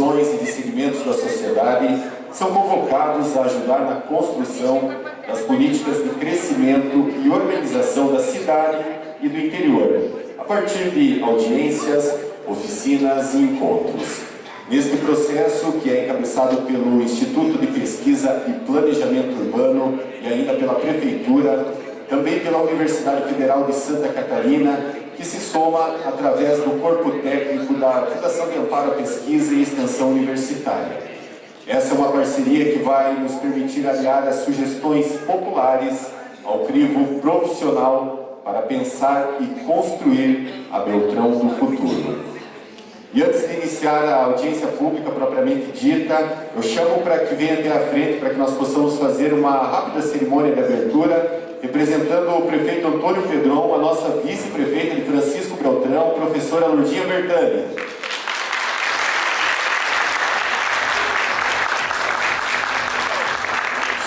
instituições e de segmentos da sociedade são convocados a ajudar na construção das políticas de crescimento e organização da cidade e do interior, a partir de audiências, oficinas e encontros. Neste processo, que é encabeçado pelo Instituto de Pesquisa e Planejamento Urbano e ainda pela Prefeitura, também pela Universidade Federal de Santa Catarina, que se soma através do corpo técnico da Fundação de Amparo à Pesquisa e Extensão Universitária. Essa é uma parceria que vai nos permitir aliar as sugestões populares ao crivo profissional para pensar e construir a Beltrão do futuro. E antes de iniciar a audiência pública propriamente dita, eu chamo para que venha até a frente para que nós possamos fazer uma rápida cerimônia de abertura, representando o prefeito Antônio Pedron, a nossa vice-prefeita de Francisco Beltrão, professora Lourdinha Bertani.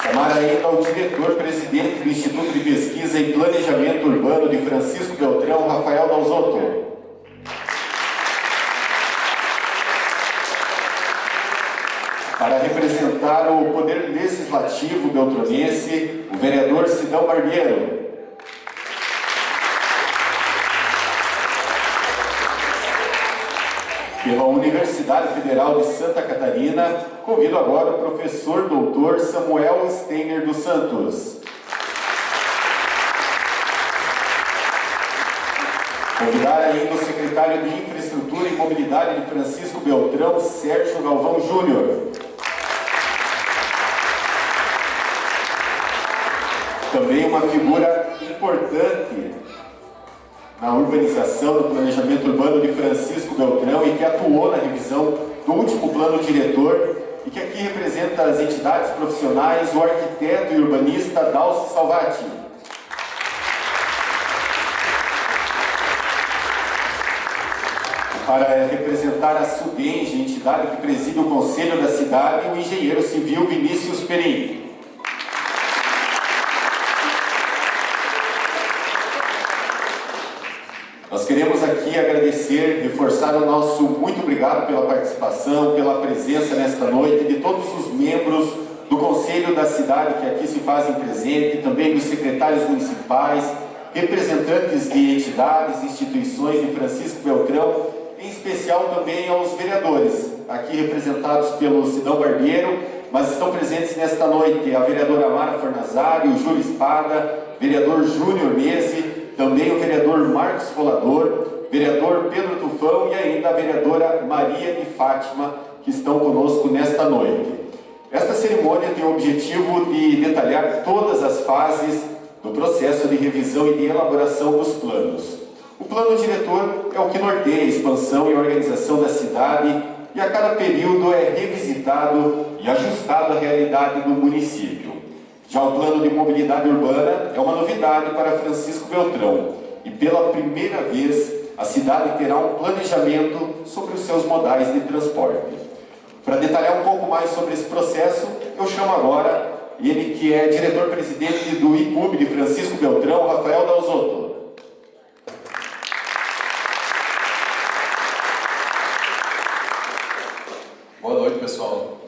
Chamar ainda o diretor-presidente do Instituto de Pesquisa e Planejamento Urbano de Francisco Beltrão, Rafael Dalzotto. Para representar o Poder Legislativo beltronense, o vereador Sidão Barbeiro. Pela Universidade Federal de Santa Catarina, convido agora o professor doutor Samuel Steiner dos Santos. Convidar ainda o secretário de Infraestrutura e Mobilidade de Francisco Beltrão, Sérgio Galvão Júnior. Também uma figura importante na urbanização, no planejamento urbano de Francisco Beltrão e que atuou na revisão do último plano diretor e que aqui representa as entidades profissionais, o arquiteto e urbanista Dalci Salvati. Para representar a SUDENGE, entidade que preside o Conselho da Cidade, o engenheiro civil Vinícius Perim. Nós queremos aqui agradecer, reforçar o nosso muito obrigado pela participação, pela presença nesta noite de todos os membros do Conselho da Cidade que aqui se fazem presente, também dos secretários municipais, representantes de entidades, instituições de Francisco Beltrão, em especial também aos vereadores, aqui representados pelo Sidão Barbeiro, mas estão presentes nesta noite a vereadora Mara Fornazari, o Júlio Espada, vereador Júnior Nese, também o vereador Marcos Folador, vereador Pedro Tufão e ainda a vereadora Maria de Fátima, que estão conosco nesta noite. Esta cerimônia tem o objetivo de detalhar todas as fases do processo de revisão e de elaboração dos planos. O plano diretor é o que norteia a expansão e organização da cidade e a cada período é revisitado e ajustado à realidade do município. Já o plano de mobilidade urbana é uma novidade para Francisco Beltrão e pela primeira vez a cidade terá um planejamento sobre os seus modais de transporte. Para detalhar um pouco mais sobre esse processo, eu chamo agora ele que é diretor-presidente do IPUB de Francisco Beltrão, Rafael Dalzotto. Boa noite, pessoal.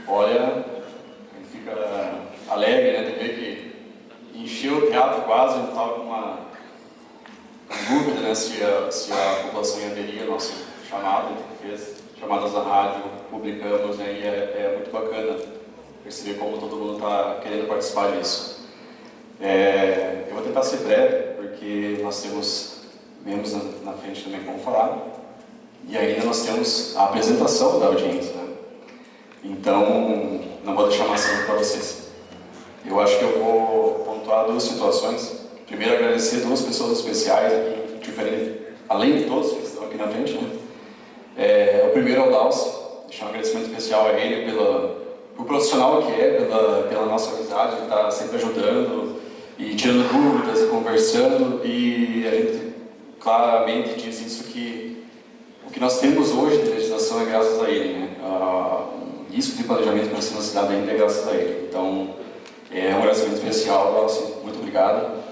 Olha, a gente fica alegre, né, de ver que encheu o teatro quase, a gente estava com uma dúvida, né, se a população ia aderir ao nosso chamado, a gente fez chamadas da rádio, publicamos, né, e é muito bacana perceber como todo mundo está querendo participar disso. Eu vou tentar ser breve, porque nós temos membros na frente também que vão falar. E ainda nós temos a apresentação da audiência, né? Então, não vou deixar mais tempo para vocês. Eu acho que eu vou pontuar duas situações. Primeiro, agradecer duas pessoas especiais aqui, diferentes, além de todos que estão aqui na frente, né? O primeiro é o Dalci, deixar um agradecimento especial a ele pelo profissional que é, pela nossa amizade, ele está sempre ajudando e tirando dúvidas e conversando, e a gente claramente diz isso que o que nós temos hoje de legislação é graças a ele, né? Isso de planejamento que nós temos na cidade ainda é graças a ele. Então, é um agradecimento especial, Dalci, muito obrigado.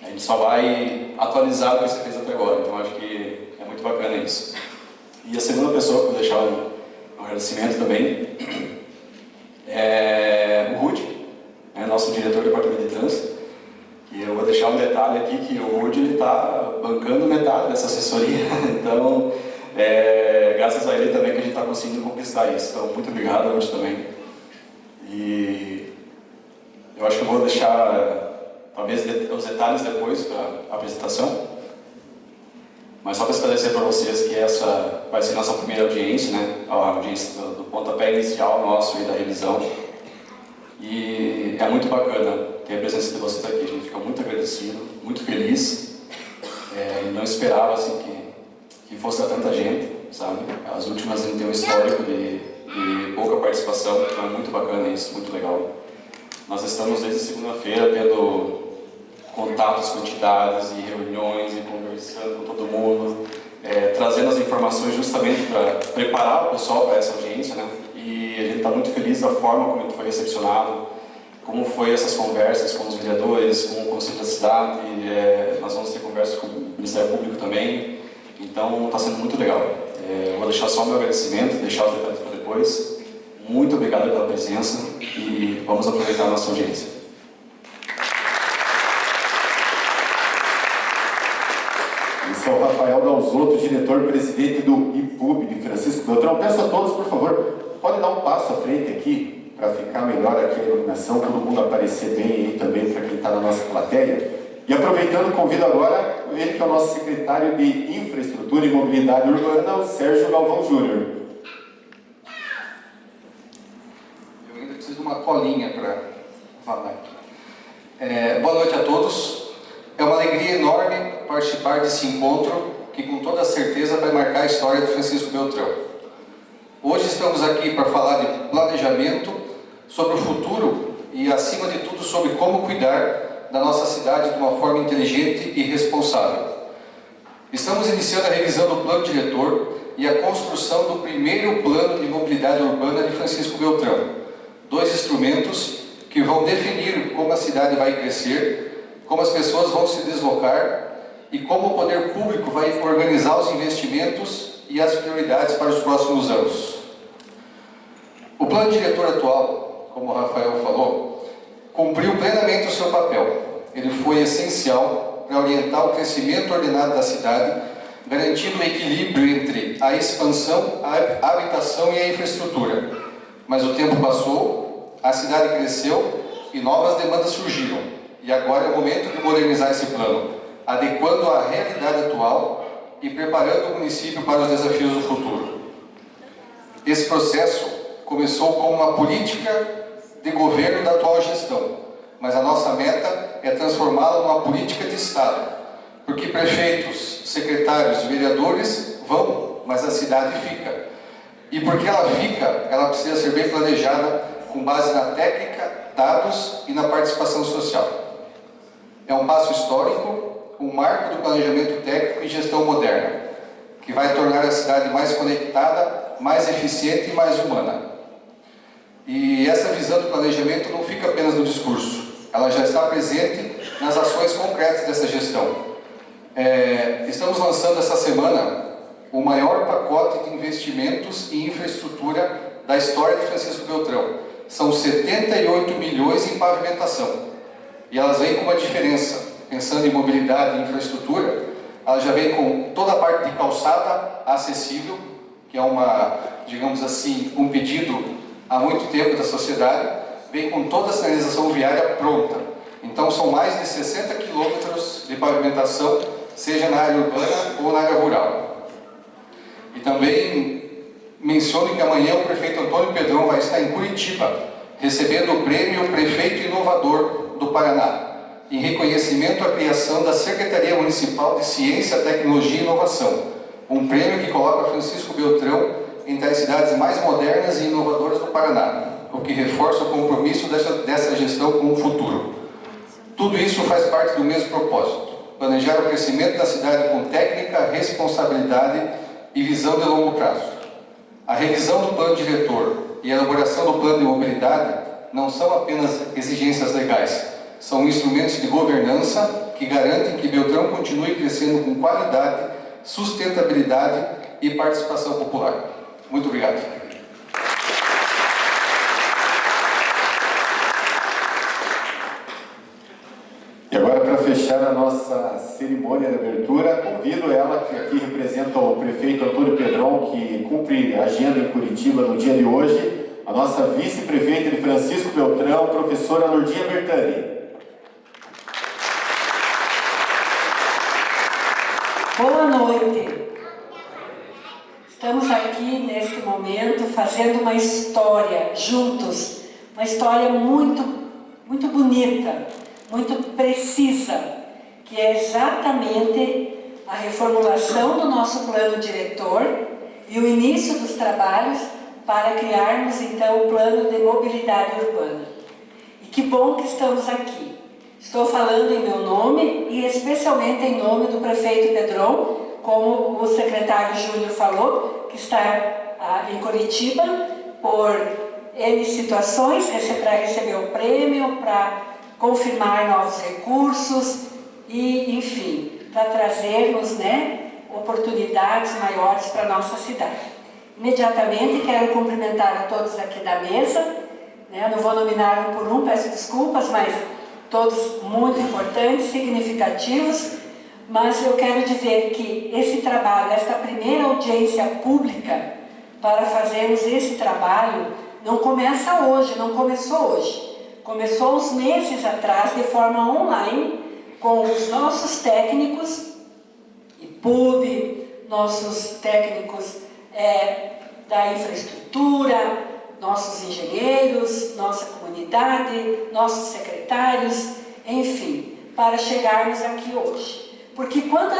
A gente só vai atualizar o que você fez até agora, então acho que é muito bacana isso. E a segunda pessoa que eu vou deixar um agradecimento também é o Rudy, nosso diretor do departamento de trânsito. E eu vou deixar um detalhe aqui, que o Rudy está bancando metade dessa assessoria. Então, graças a ele também que a gente está conseguindo conquistar isso. Então, muito obrigado, Rudy, também. E eu acho que eu vou deixar, talvez, os detalhes depois para a apresentação. Mas só para esclarecer para vocês que essa vai ser nossa primeira audiência, né? A audiência do pontapé inicial nosso e da revisão. E é muito bacana ter a presença de vocês aqui, a gente fica muito agradecido, muito feliz. Não esperava assim que fosse tanta gente, sabe? As últimas a gente tem um histórico de pouca participação, então é muito bacana isso, muito legal. Nós estamos desde segunda-feira tendo contatos com entidades e reuniões e conversando com todo mundo, trazendo as informações justamente para preparar o pessoal para essa audiência, né? E a gente está muito feliz da forma como a gente foi recepcionado, como foi essas conversas com os vereadores, com o Conselho da Cidade, nós vamos ter conversas com o Ministério Público também, então está sendo muito legal. Vou deixar só o meu agradecimento, deixar os detalhes para depois. Muito obrigado pela presença e vamos aproveitar a nossa audiência. Esse é o Rafael Dalzotto, diretor-presidente do IPUB de Francisco Beltrão. Peço a todos, por favor, podem dar um passo à frente aqui, para ficar melhor aqui a iluminação, todo mundo aparecer bem aí também, para quem está na nossa plateia. E aproveitando, convido agora ele que é o nosso secretário de Infraestrutura e Mobilidade Urbana, o Sérgio Galvão Júnior. Eu ainda preciso de uma colinha para falar aqui. Boa noite a todos. É uma alegria enorme participar desse encontro que com toda certeza vai marcar a história do Francisco Beltrão. Hoje estamos aqui para falar de planejamento, sobre o futuro e, acima de tudo, sobre como cuidar da nossa cidade de uma forma inteligente e responsável. Estamos iniciando a revisão do plano diretor e a construção do primeiro plano de mobilidade urbana de Francisco Beltrão. Dois instrumentos que vão definir como a cidade vai crescer, como as pessoas vão se deslocar e como o poder público vai organizar os investimentos e as prioridades para os próximos anos. O plano diretor atual, como o Rafael falou, cumpriu plenamente o seu papel. Ele foi essencial para orientar o crescimento ordenado da cidade, garantindo o equilíbrio entre a expansão, a habitação e a infraestrutura. Mas o tempo passou, a cidade cresceu e novas demandas surgiram. E agora é o momento de modernizar esse plano, adequando à realidade atual e preparando o município para os desafios do futuro. Esse processo começou com uma política de governo da atual gestão, mas a nossa meta é transformá-la numa política de Estado, porque prefeitos, secretários, vereadores vão, mas a cidade fica. E porque ela fica, ela precisa ser bem planejada com base na técnica, dados e na participação social. É um passo histórico, um marco do planejamento técnico e gestão moderna, que vai tornar a cidade mais conectada, mais eficiente e mais humana. E essa visão do planejamento não fica apenas no discurso, ela já está presente nas ações concretas dessa gestão. Estamos lançando essa semana o maior pacote de investimentos e infraestrutura da história de Francisco Beltrão. São 78 milhões em pavimentação. E elas vêm com uma diferença. Pensando em mobilidade e infraestrutura, ela já vem com toda a parte de calçada acessível, que é digamos assim, um pedido há muito tempo da sociedade, vem com toda a sinalização viária pronta. Então são mais de 60 quilômetros de pavimentação, seja na área urbana ou na área rural. E também menciono que amanhã o prefeito Antônio Pedrão vai estar em Curitiba, recebendo o prêmio Prefeito Inovador do Paraná, em reconhecimento à criação da Secretaria Municipal de Ciência, Tecnologia e Inovação, um prêmio que coloca Francisco Beltrão entre as cidades mais modernas e inovadoras do Paraná, o que reforça o compromisso dessa gestão com o futuro. Tudo isso faz parte do mesmo propósito: planejar o crescimento da cidade com técnica, responsabilidade e visão de longo prazo. A revisão do plano diretor e a elaboração do plano de mobilidade não são apenas exigências legais, são instrumentos de governança que garantem que Beltrão continue crescendo com qualidade sustentabilidade e participação popular. Muito obrigado. E agora, para fechar a nossa cerimônia de abertura, convido ela, que aqui representa o prefeito Antônio Pedron, que cumpre a agenda em Curitiba no dia de hoje, a nossa vice-prefeita de Francisco Beltrão, professora Lourdinha Bertani. Boa noite. Estamos aqui neste momento fazendo uma história juntos, uma história muito bonita, muito precisa, que é exatamente a reformulação do nosso plano diretor e o início dos trabalhos para criarmos então o plano de mobilidade urbana. E que bom que estamos aqui. Estou falando em meu nome e especialmente em nome do prefeito Pedron, como o secretário Júnior falou, que está em Curitiba por N situações, para receber o prêmio, para confirmar novos recursos e, enfim, para trazermos, oportunidades maiores para a nossa cidade. Imediatamente quero cumprimentar a todos aqui da mesa, não vou nominar um por um, peço desculpas, mas todos muito importantes, significativos, mas eu quero dizer que esse trabalho, esta primeira audiência pública para fazermos esse trabalho, não começa hoje, não começou hoje. Começou uns meses atrás, de forma online, com os nossos técnicos, IPUB, nossos técnicos da infraestrutura, nossos engenheiros, nossa comunidade, nossos secretários, enfim, para chegarmos aqui hoje. Porque quando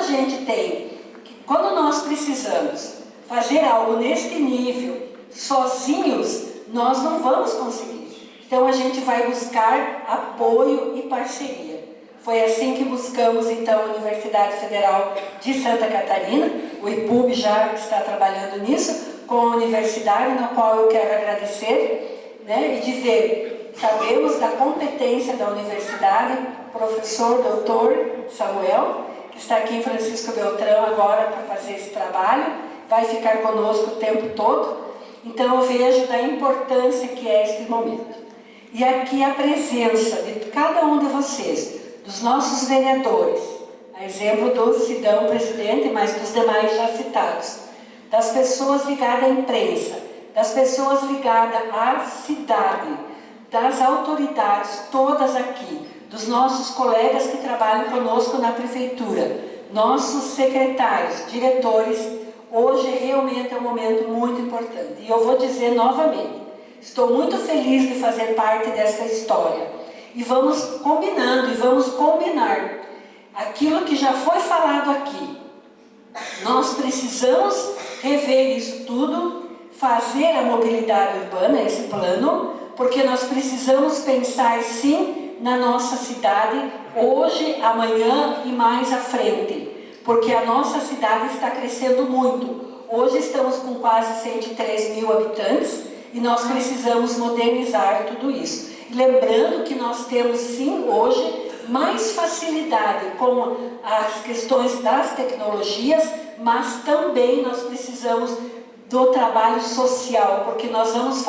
nós precisamos fazer algo neste nível, sozinhos, nós não vamos conseguir. Então a gente vai buscar apoio e parceria. Foi assim que buscamos então a Universidade Federal de Santa Catarina, o IPUB já está trabalhando nisso, com a universidade, na qual eu quero agradecer, e dizer, sabemos da competência da universidade, professor doutor Samuel, que está aqui em Francisco Beltrão agora para fazer esse trabalho, vai ficar conosco o tempo todo, então eu vejo da importância que é este momento. E aqui a presença de cada um de vocês, dos nossos vereadores, a exemplo do Sidão, presidente, mas dos demais já citados, das pessoas ligadas à imprensa, das pessoas ligadas à cidade, das autoridades todas aqui, dos nossos colegas que trabalham conosco na prefeitura, nossos secretários, diretores, hoje realmente é um momento muito importante. E eu vou dizer novamente, estou muito feliz de fazer parte dessa história. E vamos combinando, e vamos combinar aquilo que já foi falado aqui. Nós precisamos rever isso tudo, fazer a mobilidade urbana, esse plano, porque nós precisamos pensar sim na nossa cidade, hoje, amanhã e mais à frente. Porque a nossa cidade está crescendo muito. Hoje estamos com quase 103 mil habitantes e nós precisamos modernizar tudo isso. E lembrando que nós temos sim hoje mais facilidade com as questões das tecnologias, mas também nós precisamos do trabalho social, porque nós vamos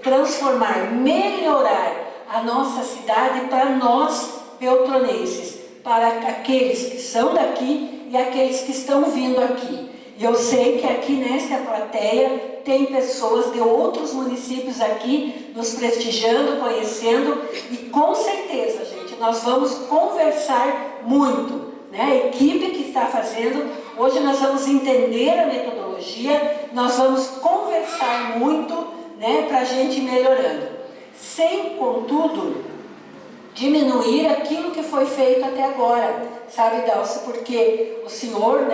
transformar, melhorar a nossa cidade para nós beltronenses, para aqueles que são daqui e aqueles que estão vindo aqui. E eu sei que aqui nesta plateia tem pessoas de outros municípios aqui nos prestigiando, conhecendo, e com certeza, gente, nós vamos conversar muito, A equipe que está fazendo, hoje nós vamos entender a metodologia, nós vamos conversar muito, para a gente ir melhorando, sem, contudo, diminuir aquilo que foi feito até agora, sabe, Dalcio? Porque o senhor,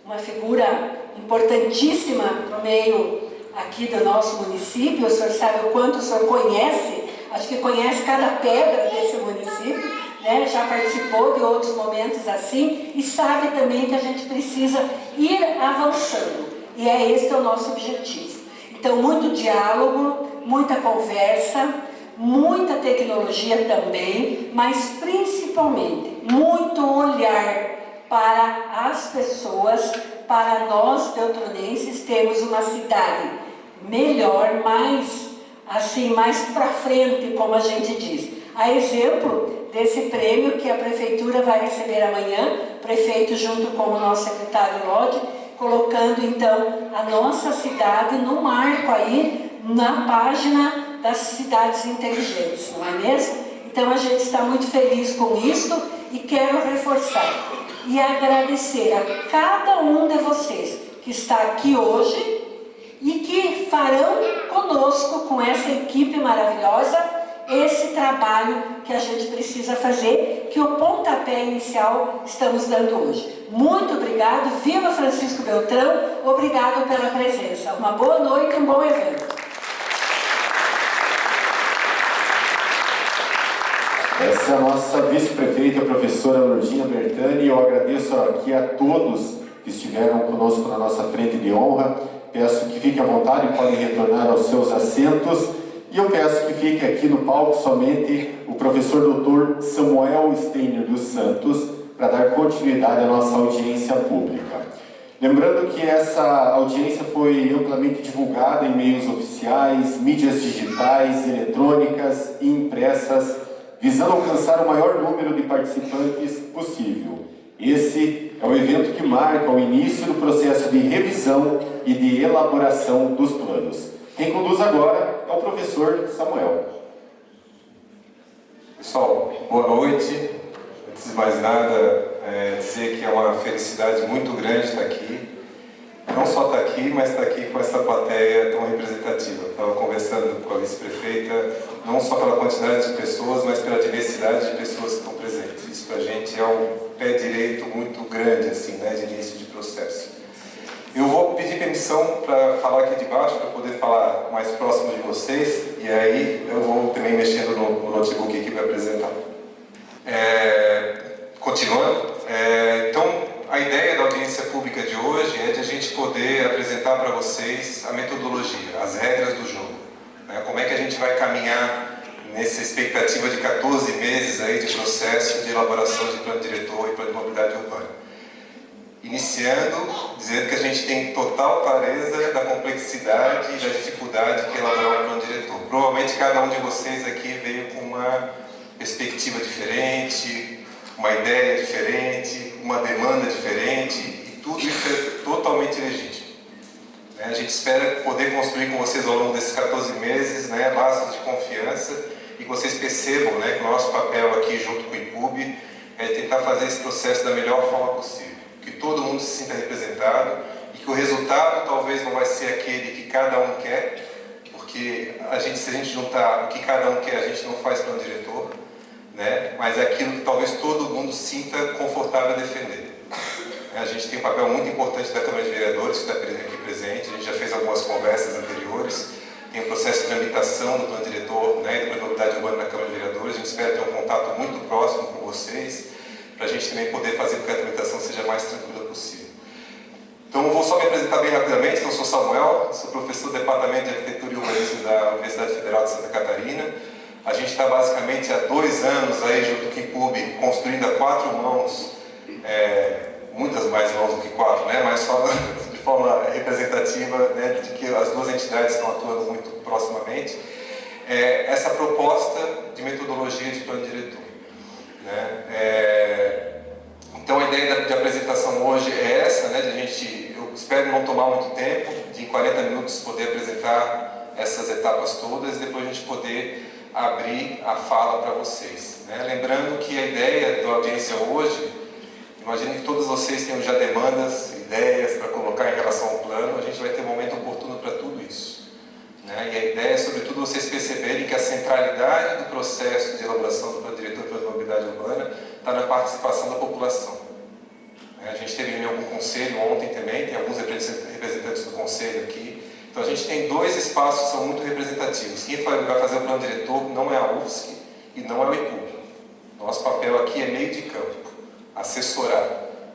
uma figura importantíssima no meio aqui do nosso município, o senhor sabe o quanto o senhor conhece, acho que conhece cada pedra desse município, já participou de outros momentos assim, e sabe também que a gente precisa ir avançando, e esse o nosso objetivo. Então, muito diálogo, muita conversa, muita tecnologia também, mas principalmente muito olhar para as pessoas, para nós beltronenses termos uma cidade melhor, mais para frente, como a gente diz. A exemplo desse prêmio que a Prefeitura vai receber amanhã, prefeito junto com o nosso secretário Lodi, colocando então a nossa cidade no marco aí, na página das cidades inteligentes, não é mesmo? Então a gente está muito feliz com isso e quero reforçar e agradecer a cada um de vocês que está aqui hoje e que farão conosco, com essa equipe maravilhosa, esse trabalho que a gente precisa fazer, que o pontapé inicial estamos dando hoje. Muito obrigado, viva Francisco Beltrão, obrigado pela presença. Uma boa noite e um bom evento. Essa é a nossa vice-prefeita, a professora Lourdinha Bertani, e eu agradeço aqui a todos que estiveram conosco na nossa frente de honra. Peço que fiquem à vontade e podem retornar aos seus assentos. E eu peço que fique aqui no palco somente o professor Dr. Samuel Steiner dos Santos, para dar continuidade à nossa audiência pública. Lembrando que essa audiência foi amplamente divulgada em meios oficiais, mídias digitais, eletrônicas e impressas, visando alcançar o maior número de participantes possível. Esse é o evento que marca o início do processo de revisão e de elaboração dos planos. Quem conduz agora é o professor Samuel. Pessoal, boa noite. Antes de mais nada, dizer que é uma felicidade muito grande estar aqui. Não só estar aqui, mas estar aqui com essa plateia tão representativa. Eu estava conversando com a vice-prefeita, não só pela quantidade de pessoas, mas pela diversidade de pessoas que estão presentes. Isso para a gente é um pé direito muito grande, assim, né, de início de processo. Eu vou pedir permissão para falar aqui de baixo, para poder falar mais próximo de vocês, e aí eu vou também mexendo no notebook aqui para apresentar. Continuando, então a ideia da audiência pública de hoje é de a gente poder apresentar para vocês a metodologia, as regras do jogo, né? Como é que a gente vai caminhar nessa expectativa de 14 meses aí de processo de elaboração de plano diretor e plano de mobilidade urbana. Iniciando, dizendo que a gente tem total clareza da complexidade e da dificuldade que é elaborar um plano diretor. Provavelmente cada um de vocês aqui veio com uma perspectiva diferente, uma ideia diferente, uma demanda diferente, e tudo isso é totalmente legítimo. A gente espera poder construir com vocês ao longo desses 14 meses, né, laços de confiança, e que vocês percebam, né, que o nosso papel aqui junto com o IPUB é tentar fazer esse processo da melhor forma possível. Que todo mundo se sinta representado e que o resultado talvez não vai ser aquele que cada um quer, porque se a gente juntar o que cada um quer, a gente não faz plano diretor, né? Mas é aquilo que talvez todo mundo sinta confortável a defender. A gente tem um papel muito importante da Câmara de Vereadores, que está aqui presente, a gente já fez algumas conversas anteriores, tem um processo de tramitação do plano diretor, né, do plano de mobilidade urbana na Câmara de Vereadores, a gente espera ter um contato muito próximo com vocês, para a gente também poder fazer com que a tramitação seja mais tranquila possível. Então, eu vou só me apresentar bem rapidamente. Eu sou Samuel, sou professor do Departamento de Arquitetura e Urbanismo da Universidade Federal de Santa Catarina. A gente está basicamente há 2 anos aí, junto com o IPUB, construindo a 4 mãos, muitas mais mãos do que 4, né? Mas só de forma representativa, né, de que as duas entidades estão atuando muito proximamente, essa proposta de metodologia de plano diretor. Né? Então a ideia de apresentação hoje é essa, né? Eu espero não tomar muito tempo, de em 40 minutos poder apresentar essas etapas todas e depois a gente poder abrir a fala para vocês. Né? Lembrando que a ideia da audiência hoje, imagino que todos vocês tenham já demandas, ideias para colocar em relação ao plano, a gente vai ter um momento oportuno para tudo isso. Né? E a ideia é, sobretudo, vocês perceberem que a centralidade do processo de elaboração do plano diretor e plano de mobilidade urbana está na participação da população. A gente teve reunião com o Conselho ontem também, tem alguns representantes do Conselho aqui. Então a gente tem 2 espaços que são muito representativos. Quem vai fazer o plano diretor não é a UFSC e não é o IPUB. Nosso papel aqui é meio de campo, assessorar,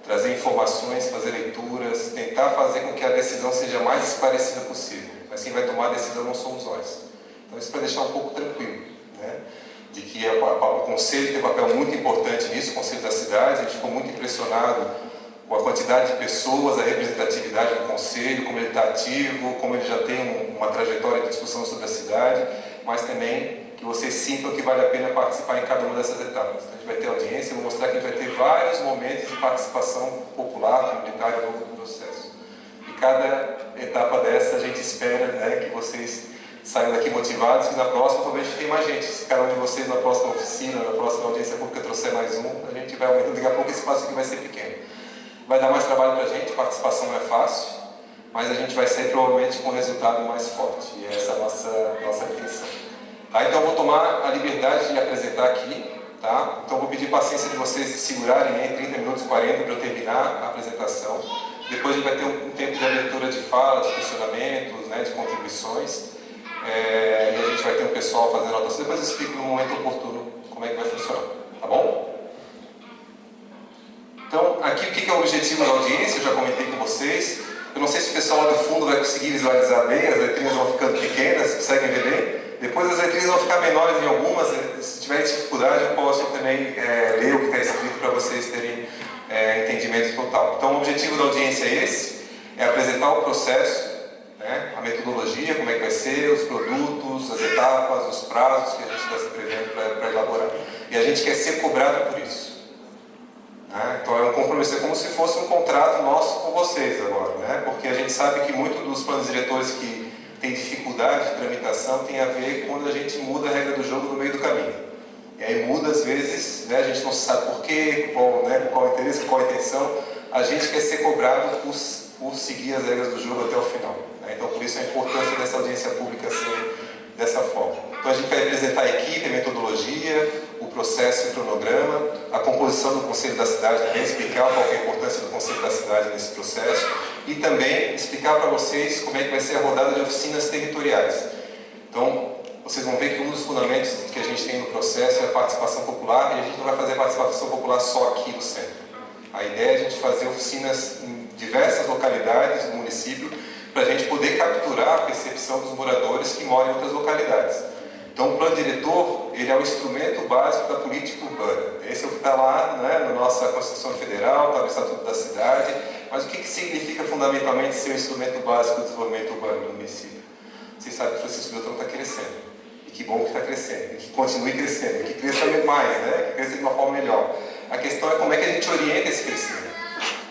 trazer informações, fazer leituras, tentar fazer com que a decisão seja mais esclarecida possível. Mas quem vai tomar a decisão não somos nós. Então isso para deixar um pouco tranquilo, né? De que o Conselho tem um papel muito importante nisso, o Conselho da Cidade. A gente ficou muito impressionado a quantidade de pessoas, a representatividade do Conselho, como ele está ativo, como ele já tem uma trajetória de discussão sobre a cidade, mas também que vocês sintam que vale a pena participar em cada uma dessas etapas. Então, a gente vai ter audiência, eu vou mostrar que a gente vai ter vários momentos de participação popular, comunitária ao longo do processo. E cada etapa dessa a gente espera, né, que vocês saiam daqui motivados, e na próxima talvez a gente tenha mais gente. Se cada um de vocês na próxima oficina, na próxima audiência pública trouxer mais um, a gente vai aumentando, daqui a pouco esse espaço aqui vai ser pequeno. Vai dar mais trabalho para a gente, participação não é fácil, mas a gente vai ser provavelmente com um resultado mais forte, e essa é a nossa intenção. Tá, então eu vou tomar a liberdade de apresentar aqui, tá? Então eu vou pedir paciência de vocês de segurarem aí 30 minutos, 40 para eu terminar a apresentação. Depois a gente vai ter um tempo de abertura de fala, de questionamentos, né, de contribuições, e a gente vai ter um pessoal fazendo anotação. Depois eu explico no momento oportuno como é que vai funcionar, tá bom? Então, aqui o que é o objetivo da audiência, eu já comentei com vocês. Eu não sei se o pessoal lá do fundo vai conseguir visualizar bem, as letrinhas vão ficando pequenas, conseguem ver bem? Depois as letrinhas vão ficar menores em algumas, se tiver dificuldade eu posso também ler o que está escrito para vocês terem entendimento total. Então o objetivo da audiência é esse, é apresentar o processo, né, a metodologia, como é que vai ser, os produtos, as etapas, os prazos que a gente está se prevendo para elaborar. E a gente quer ser cobrado por isso. Então é um compromisso, é como se fosse um contrato nosso com vocês agora, né? Porque a gente sabe que muito dos planos diretores que tem dificuldade de tramitação tem a ver quando a gente muda a regra do jogo no meio do caminho. E aí muda às vezes, né, a gente não sabe por quê, qual interesse, qual a intenção. A gente quer ser cobrado por seguir as regras do jogo até o final. Né? Então por isso a importância dessa audiência pública ser dessa forma. Então a gente vai apresentar a equipe, a metodologia, o processo e o cronograma, a composição do Conselho da Cidade, também explicar qual é a importância do Conselho da Cidade nesse processo e também explicar para vocês como é que vai ser a rodada de oficinas territoriais. Então, vocês vão ver que um dos fundamentos que a gente tem no processo é a participação popular, e a gente não vai fazer participação popular só aqui no centro. A ideia é a gente fazer oficinas em diversas localidades do município para a gente poder capturar a percepção dos moradores que moram em outras localidades. Então, o plano diretor, ele é o instrumento básico da política urbana. Esse é o que está lá, né, na nossa Constituição Federal, está no Estatuto da Cidade. Mas o que significa fundamentalmente ser o instrumento básico do desenvolvimento urbano do município? Vocês sabem que Francisco Beltrão está crescendo. E que bom que está crescendo, e que continue crescendo, e que cresça mais, né? Que cresça de uma forma melhor. A questão é como é que a gente orienta esse crescimento.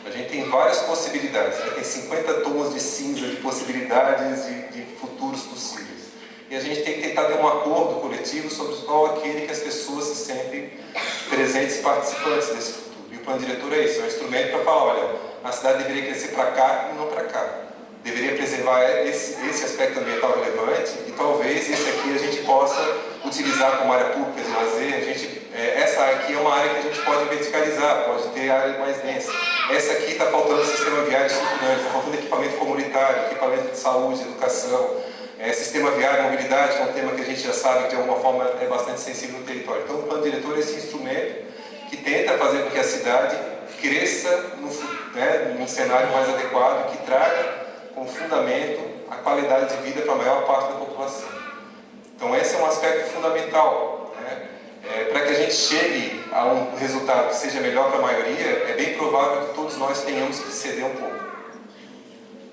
A gente tem várias possibilidades, né? Tem 50 tons de cinza de possibilidades de futuros possíveis. E a gente tem que tentar ter um acordo coletivo sobre qual aquele que as pessoas se sentem presentes e participantes desse futuro. E o plano diretor é isso, é um instrumento para falar, olha, a cidade deveria crescer para cá e não para cá. Deveria preservar esse aspecto ambiental relevante e talvez esse aqui a gente possa utilizar como área pública de lazer. Essa área aqui é uma área que a gente pode verticalizar, pode ter área mais densa. Essa aqui está faltando sistema viário circulante, está faltando equipamento comunitário, equipamento de saúde, educação, sistema viário, mobilidade, que é um tema que a gente já sabe que de alguma forma é bastante sensível no território. Então o plano diretor é esse instrumento que tenta fazer com que a cidade cresça num cenário mais adequado, que traga como fundamento a qualidade de vida para a maior parte da população. Então esse é um aspecto fundamental, né? Para que a gente chegue a um resultado que seja melhor para a maioria, é bem provável que todos nós tenhamos que ceder um pouco,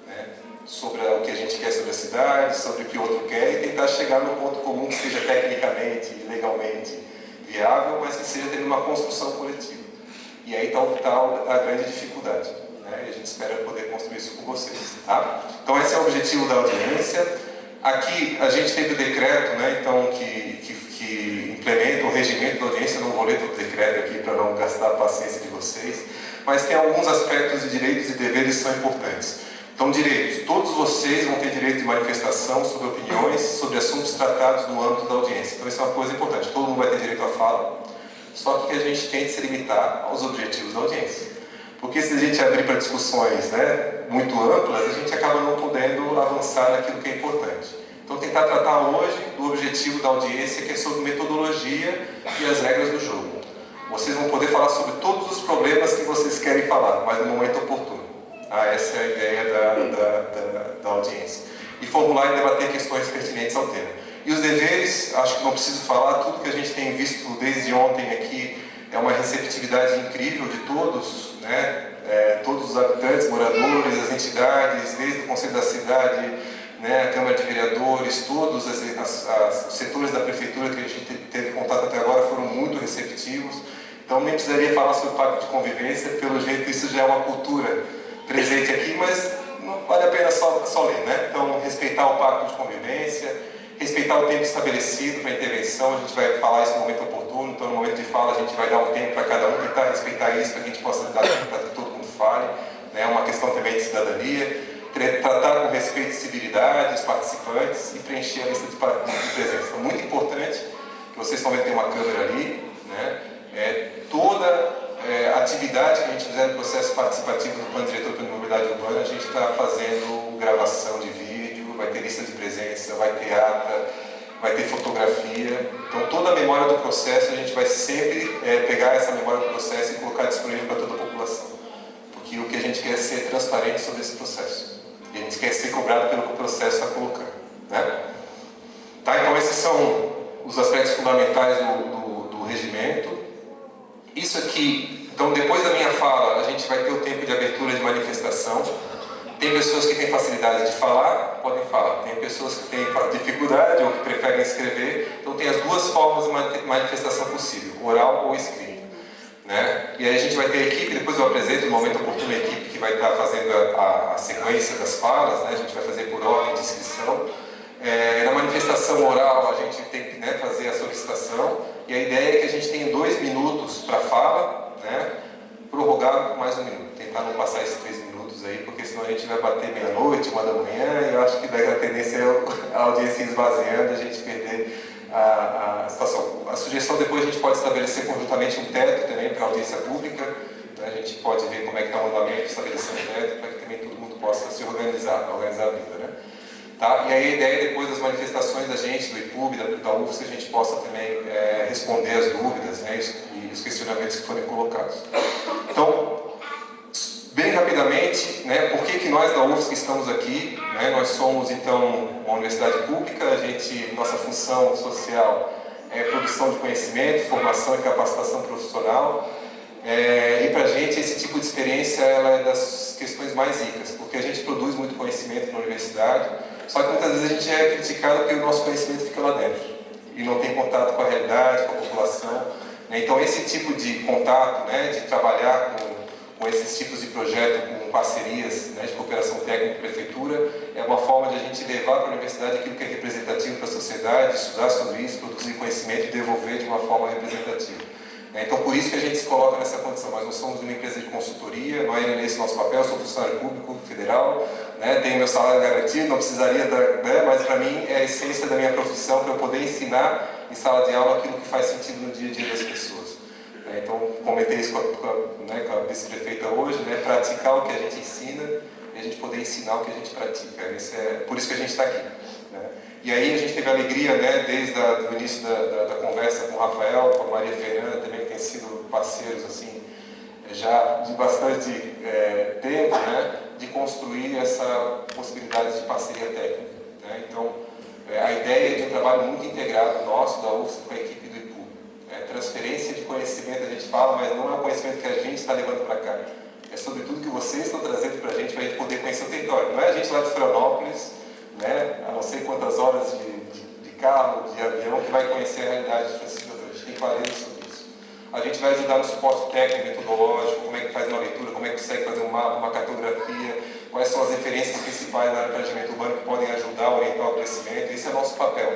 né? Sobre o que a gente quer sobre a cidade, sobre o que o outro quer, e tentar chegar num ponto comum que seja tecnicamente e legalmente viável, mas que seja tendo uma construção coletiva. E aí está a grande dificuldade. E a gente espera poder construir isso com vocês. Tá? Então esse é o objetivo da audiência. Aqui a gente teve o decreto, né, então, que implementa o regimento da audiência. Eu não vou ler todo o decreto aqui para não gastar a paciência de vocês, mas tem alguns aspectos de direitos e deveres que são importantes. Então, direitos. Todos vocês vão ter direito de manifestação sobre opiniões, sobre assuntos tratados no âmbito da audiência. Então isso é uma coisa importante. Todo mundo vai ter direito à fala, só que a gente tem que se limitar aos objetivos da audiência. Porque se a gente abrir para discussões, né, muito amplas, a gente acaba não podendo avançar naquilo que é importante. Então, tentar tratar hoje do objetivo da audiência, que é sobre metodologia e as regras do jogo. Vocês vão poder falar sobre todos os problemas que vocês querem falar, mas no momento oportuno. Essa é a ideia da audiência. E formular e debater questões pertinentes ao tema. E os deveres, acho que não preciso falar, tudo que a gente tem visto desde ontem aqui é uma receptividade incrível de todos, né? todos os habitantes, moradores, as entidades, desde o Conselho da Cidade, né, a Câmara de Vereadores, todos os setores da Prefeitura que a gente teve contato até agora foram muito receptivos. Então nem precisaria falar sobre o pacto de convivência, pelo jeito isso já é uma cultura presente aqui, mas não vale a pena só ler, né? Então respeitar o pacto de convivência, respeitar o tempo estabelecido para a intervenção, a gente vai falar isso no momento oportuno, então no momento de fala a gente vai dar um tempo para cada um, tentar respeitar isso para que a gente possa dar tempo para que todo mundo fale, né? É uma questão também de cidadania. Tratar com respeito e civilidade os participantes e preencher a lista de presença. Então, muito importante que vocês também tenham uma câmera ali, né? Toda atividade que a gente fizer no processo participativo do Plano Diretor para a Mobilidade Urbana, a gente está fazendo gravação de vídeo, vai ter lista de presença, vai ter ata, vai ter fotografia. Então, toda a memória do processo, a gente vai sempre pegar essa memória do processo e colocar disponível para toda a população. Porque o que a gente quer é ser transparente sobre esse processo. E a gente quer ser cobrado pelo que o processo está colocando, né? Tá, então esses são os aspectos fundamentais do regimento. Isso aqui, então depois da minha fala, a gente vai ter o tempo de abertura de manifestação. Tem pessoas que têm facilidade de falar, podem falar. Tem pessoas que têm dificuldade ou que preferem escrever. Então tem as duas formas de manifestação possível, oral ou escrita. Né? E aí a gente vai ter a equipe, depois eu apresento no momento oportuno a equipe que vai estar fazendo a sequência das falas, né? A gente vai fazer por ordem de inscrição. Na manifestação oral a gente tem que, né, fazer a solicitação e a ideia é que a gente tenha 2 minutos para fala, né? Prorrogar por mais 1 minuto, tentar não passar esses 3 minutos aí, porque senão a gente vai bater meia-noite, 1 da manhã e eu acho que daí a tendência é a audiência esvaziando, a gente perder a situação. A sugestão depois a gente pode estabelecer conjuntamente um teto também para a audiência pública, né? A gente pode ver como é que está o andamento, estabelecer um teto para que também todo mundo possa se organizar a vida, né? Tá? E aí a ideia depois das manifestações da gente, do IPUB, da UFSC, a gente possa também responder as dúvidas, né, e os questionamentos que forem colocados. Então, bem rapidamente, né, por que nós da UFSC estamos aqui? Né? Nós somos, então, uma universidade pública, nossa função social é produção de conhecimento, formação e capacitação profissional, e para a gente esse tipo de experiência ela é das questões mais ricas, porque a gente produz muito conhecimento na universidade, só que muitas vezes a gente é criticado porque o nosso conhecimento fica lá dentro e não tem contato com a realidade, com a população, né? Então esse tipo de contato, né, de trabalhar com esses tipos de projeto, com parcerias, né, de cooperação técnica com a prefeitura, é uma forma de a gente levar para a universidade aquilo que é representativo para a sociedade, estudar sobre isso, produzir conhecimento e devolver de uma forma representativa. Então, por isso que a gente se coloca nessa condição. Nós não somos uma empresa de consultoria, não é esse nosso papel, eu sou funcionário público federal, né, tenho meu salário garantido, não precisaria, né, mas para mim é a essência da minha profissão, para eu poder ensinar em sala de aula aquilo que faz sentido no dia a dia das pessoas. Então, comentei isso com a vice-prefeita hoje, né, praticar o que a gente ensina e a gente poder ensinar o que a gente pratica. Por isso que a gente está aqui. Né? E aí a gente teve a alegria, né, desde o início da conversa com o Rafael, com a Maria Fernanda, também que têm sido parceiros assim, já de bastante tempo, né, de construir essa possibilidade de parceria técnica. Né? Então, a ideia é de um trabalho muito integrado nosso, da UFSC, com a equipe do IPUB. Transferência de conhecimento, a gente fala, mas não é o conhecimento que a gente está levando para cá. É sobretudo que vocês estão trazendo para a gente poder conhecer o território. Não é a gente lá de Florianópolis, né, a não sei quantas horas de carro, de avião, que vai conhecer a realidade de Francisco Beltrão. A gente tem clareza sobre isso. A gente vai ajudar no suporte técnico, metodológico, como é que faz uma leitura, como é que consegue fazer um mapa, uma cartografia, quais são as referências principais na área de planejamento urbano que podem ajudar a orientar o crescimento. Esse é o nosso papel.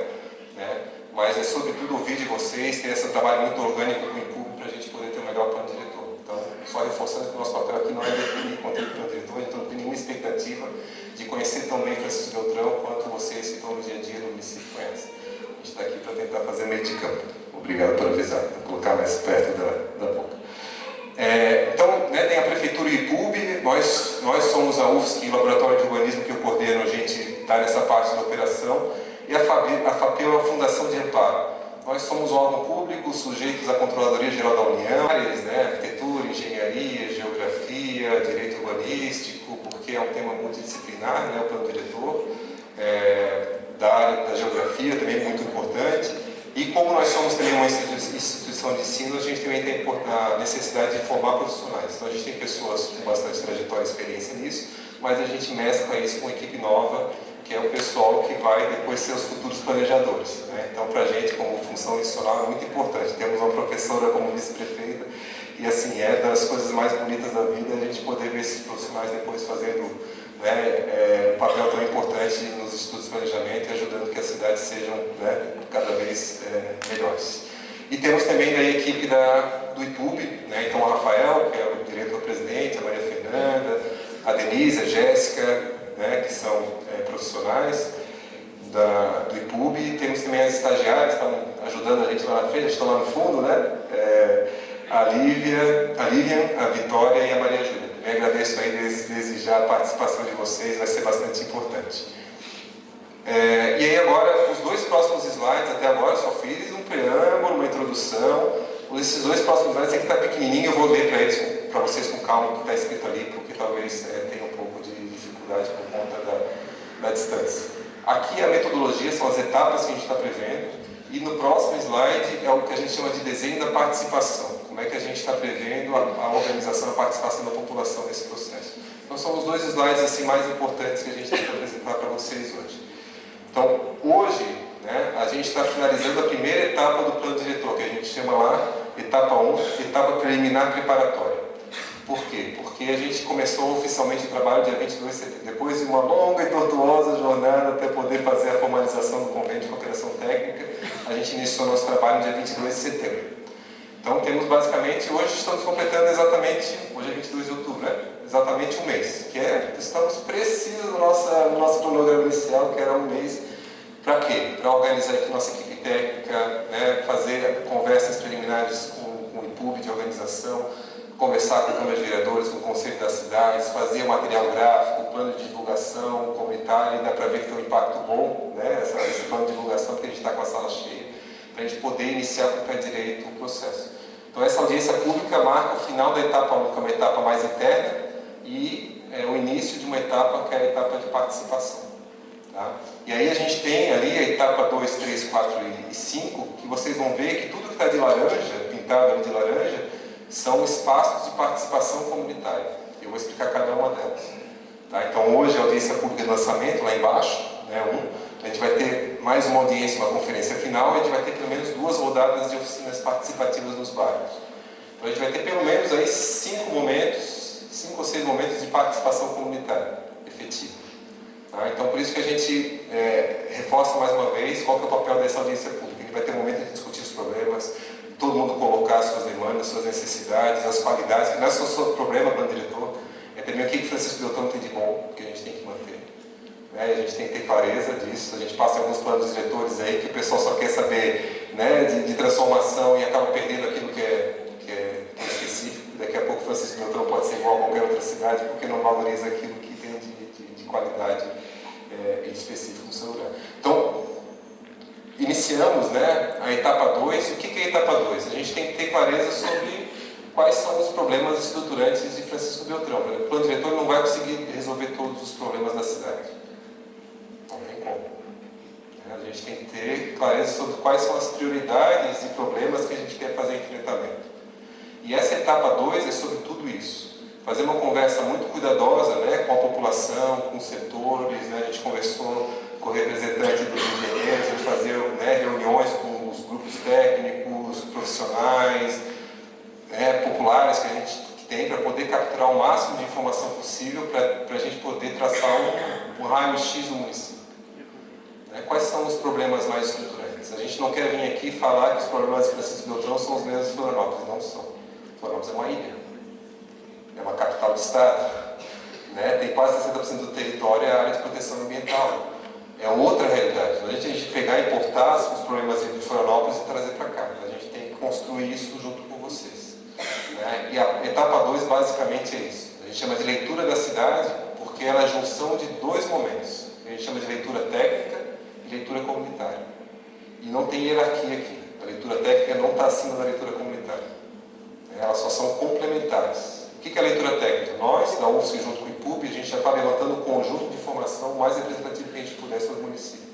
Né? Mas é sobretudo ouvir de vocês, ter esse trabalho muito orgânico com o IPUB para a gente poder ter um melhor plano diretor. Então, só reforçando que o nosso papel aqui não é definir conteúdo do plano diretor, a gente não tem nenhuma expectativa de conhecer tão bem Francisco Beltrão quanto vocês que estão no dia a dia no município conhecem. A gente está aqui para tentar fazer meio de campo. Obrigado por avisar, por colocar mais perto da boca. Então, né, tem a Prefeitura e o IPUB, nós somos a UFSC, o Laboratório de Urbanismo que eu coordeno, a gente está nessa parte da operação, e a FAPEU é uma fundação de amparo. Nós somos um órgão público, sujeitos à Controladoria Geral da União, áreas, né, arquitetura, engenharia, geografia, direito urbanístico, porque é um tema multidisciplinar, né, o plano diretor, da área da geografia também muito importante. E como nós somos também uma instituição de ensino ensino, a gente também tem a necessidade de formar profissionais. Então a gente tem pessoas com bastante trajetória e experiência nisso, mas a gente mescla isso com uma equipe nova, que é o pessoal que vai depois ser os futuros planejadores, né? Então, para a gente, como função institucional, é muito importante. Temos uma professora como vice-prefeita, e assim, é das coisas mais bonitas da vida a gente poder ver esses profissionais depois fazendo, né, um papel tão importante nos estudos de planejamento e ajudando que as cidades sejam, né, cada vez melhores. E temos também a equipe do IPUB, né? Então o Rafael, que é o diretor-presidente, a Maria Fernanda, a Denise, a Jéssica, né, que são profissionais do IPUB. Temos também as estagiárias que estão ajudando a gente lá na frente, estão lá no fundo, né? A Lívia, a Vitória e a Maria Júlia. Também agradeço aí desde já a participação de vocês, vai ser bastante importante. E aí agora, os 2 próximos slides, até agora só fiz um preâmbulo, uma introdução. Esses 2 próximos slides, aqui está pequenininho, eu vou ler para vocês com calma o que está escrito ali, porque talvez tenha um pouco de dificuldade por conta da distância. Aqui a metodologia são as etapas que a gente está prevendo, e no próximo slide é o que a gente chama de desenho da participação. Como é que a gente está prevendo a organização, a participação da população nesse processo. Então são os 2 slides assim, mais importantes que a gente tem que apresentar para vocês hoje. Então, hoje, né, a gente está finalizando a primeira etapa do plano diretor, que a gente chama lá, etapa 1, etapa preliminar preparatória. Por quê? Porque a gente começou oficialmente o trabalho dia 22 de setembro, depois de uma longa e tortuosa jornada até poder fazer a formalização do convênio de cooperação técnica, a gente iniciou nosso trabalho dia 22 de setembro. Então, temos basicamente, hoje estamos completando exatamente, hoje é 22 de outubro, né? Exatamente um mês, estamos precisos no nosso cronograma inicial, que era um mês. Para quê? Para organizar aqui nossa equipe técnica, né, fazer conversas preliminares com o IPUB de organização, conversar com a Câmara de Vereadores, com o Conselho das Cidades, fazer material gráfico, plano de divulgação comunitário, e dá para ver que tem um impacto bom, né, esse plano de divulgação, porque a gente está com a sala cheia, para a gente poder iniciar com o pé direito o processo. Então essa audiência pública marca o final da etapa 1, que é uma etapa mais interna, e o início de uma etapa que é a etapa de participação. Tá? E aí a gente tem ali a etapa 2, 3, 4 e 5, que vocês vão ver que tudo que está de laranja, pintado ali de laranja, são espaços de participação comunitária. Eu vou explicar cada uma delas. Tá? Então hoje a audiência pública de lançamento, lá embaixo, né, a gente vai ter mais uma audiência, uma conferência final, e a gente vai ter pelo menos 2 rodadas de oficinas participativas nos bairros. Então a gente vai ter pelo menos aí 5 ou 6 momentos de participação comunitária efetiva. Tá? Então, por isso que a gente reforça mais uma vez qual que é o papel dessa audiência pública. A gente vai ter um momento de discutir os problemas, todo mundo colocar suas demandas, suas necessidades, as qualidades, que não é só o problema, plano diretor, é também o que Francisco Beltrão tem de bom, que a gente tem que manter. Né? A gente tem que ter clareza disso. A gente passa alguns planos diretores aí que o pessoal só quer saber, né, de transformação, e acaba perdendo aquilo que é específico. Daqui a pouco Francisco Beltrão pode ser igual a qualquer outra cidade, porque não valoriza aquilo que tem de qualidade e de específico no seu lugar. Então, iniciamos, né, a etapa 2. O que é a etapa 2? A gente tem que ter clareza sobre quais são os problemas estruturantes de Francisco Beltrão. O plano diretor não vai conseguir resolver todos os problemas da cidade. Não tem como. A gente tem que ter clareza sobre quais são as prioridades e problemas que a gente quer fazer enfrentamento. E essa etapa 2 é sobre tudo isso. Fazer uma conversa muito cuidadosa, né, com a população, com os setores, né, a gente conversou com o representante dos engenheiros, a gente fazia, né, reuniões com os grupos técnicos, profissionais, né, populares que a gente tem para poder capturar o máximo de informação possível para a gente poder traçar um raio-x do município. Né, quais são os problemas mais estruturantes? A gente não quer vir aqui falar que os problemas de Francisco Beltrão são os mesmos de Florianópolis, não são. Florianópolis é uma ilha, é uma capital do estado, né? Tem quase 60% do território é área de proteção ambiental. É outra realidade. Não é a gente pegar e importar os problemas de Florianópolis e trazer para cá. A gente tem que construir isso junto com vocês. Né? E a etapa 2 basicamente é isso. A gente chama de leitura da cidade porque ela é a junção de 2 momentos. A gente chama de leitura técnica e leitura comunitária. E não tem hierarquia aqui. A leitura técnica não está acima da leitura comunitária. Elas só são complementares. O que é a leitura técnica? Nós, da UFSC, junto com o IPUB, a gente já está levantando um conjunto de informação mais representativo que a gente puder sobre o município.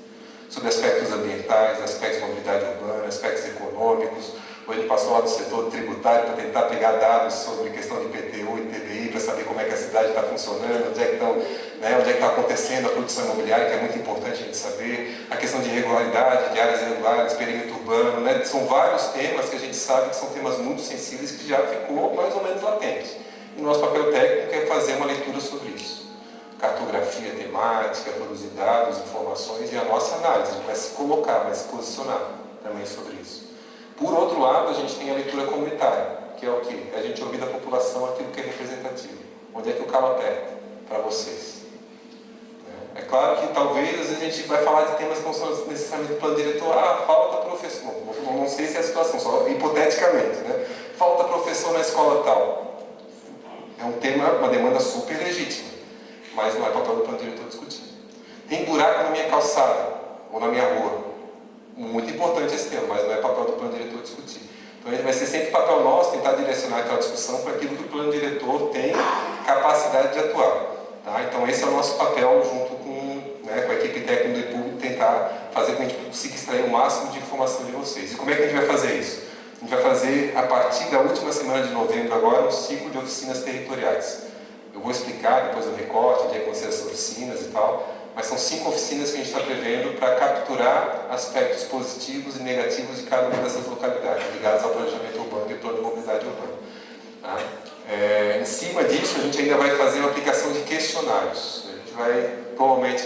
Sobre aspectos ambientais, aspectos de mobilidade urbana, aspectos econômicos, ou ele passou lá do setor tributário para tentar pegar dados sobre questão de IPTU e TBI, para saber como é que a cidade está funcionando, onde é que está acontecendo a produção imobiliária, que é muito importante a gente saber, a questão de irregularidade, de áreas irregulares, perímetro urbano, né? São vários temas que a gente sabe que são temas muito sensíveis que já ficou mais ou menos latente. E o nosso papel técnico é fazer uma leitura sobre isso. Cartografia temática, produzir dados, informações e a nossa análise. A gente vai se colocar, vai se posicionar também sobre isso. Por outro lado, a gente tem a leitura comunitária, que é o quê? É a gente ouvir da população aquilo que é representativo. Onde é que o calo aperta para vocês? É claro que talvez às vezes a gente vai falar de temas que não são necessariamente do plano diretor. Falta professor. Não sei se é a situação, só hipoteticamente, né? Falta professor na escola tal. É um tema, uma demanda super legítima, mas não é papel do plano diretor discutir. Tem buraco na minha calçada ou na minha rua. Muito importante esse tema, mas não é papel do plano diretor discutir. Então vai ser sempre papel nosso tentar direcionar aquela discussão para aquilo que o plano diretor tem capacidade de atuar. Tá? Então esse é o nosso papel junto com a equipe técnica do IPUB, tentar fazer com que a gente consiga extrair o máximo de informação de vocês. E como é que a gente vai fazer isso? A gente vai fazer, a partir da última semana de novembro agora, um ciclo de oficinas territoriais. Eu vou explicar depois do recorte, onde é que vão ser essas oficinas e tal, mas são 5 oficinas que a gente está prevendo para capturar aspectos positivos e negativos de cada uma dessas localidades, ligados ao planejamento urbano e plano de mobilidade urbana. Tá? Em cima disso, a gente ainda vai fazer uma aplicação de questionários. A gente vai provavelmente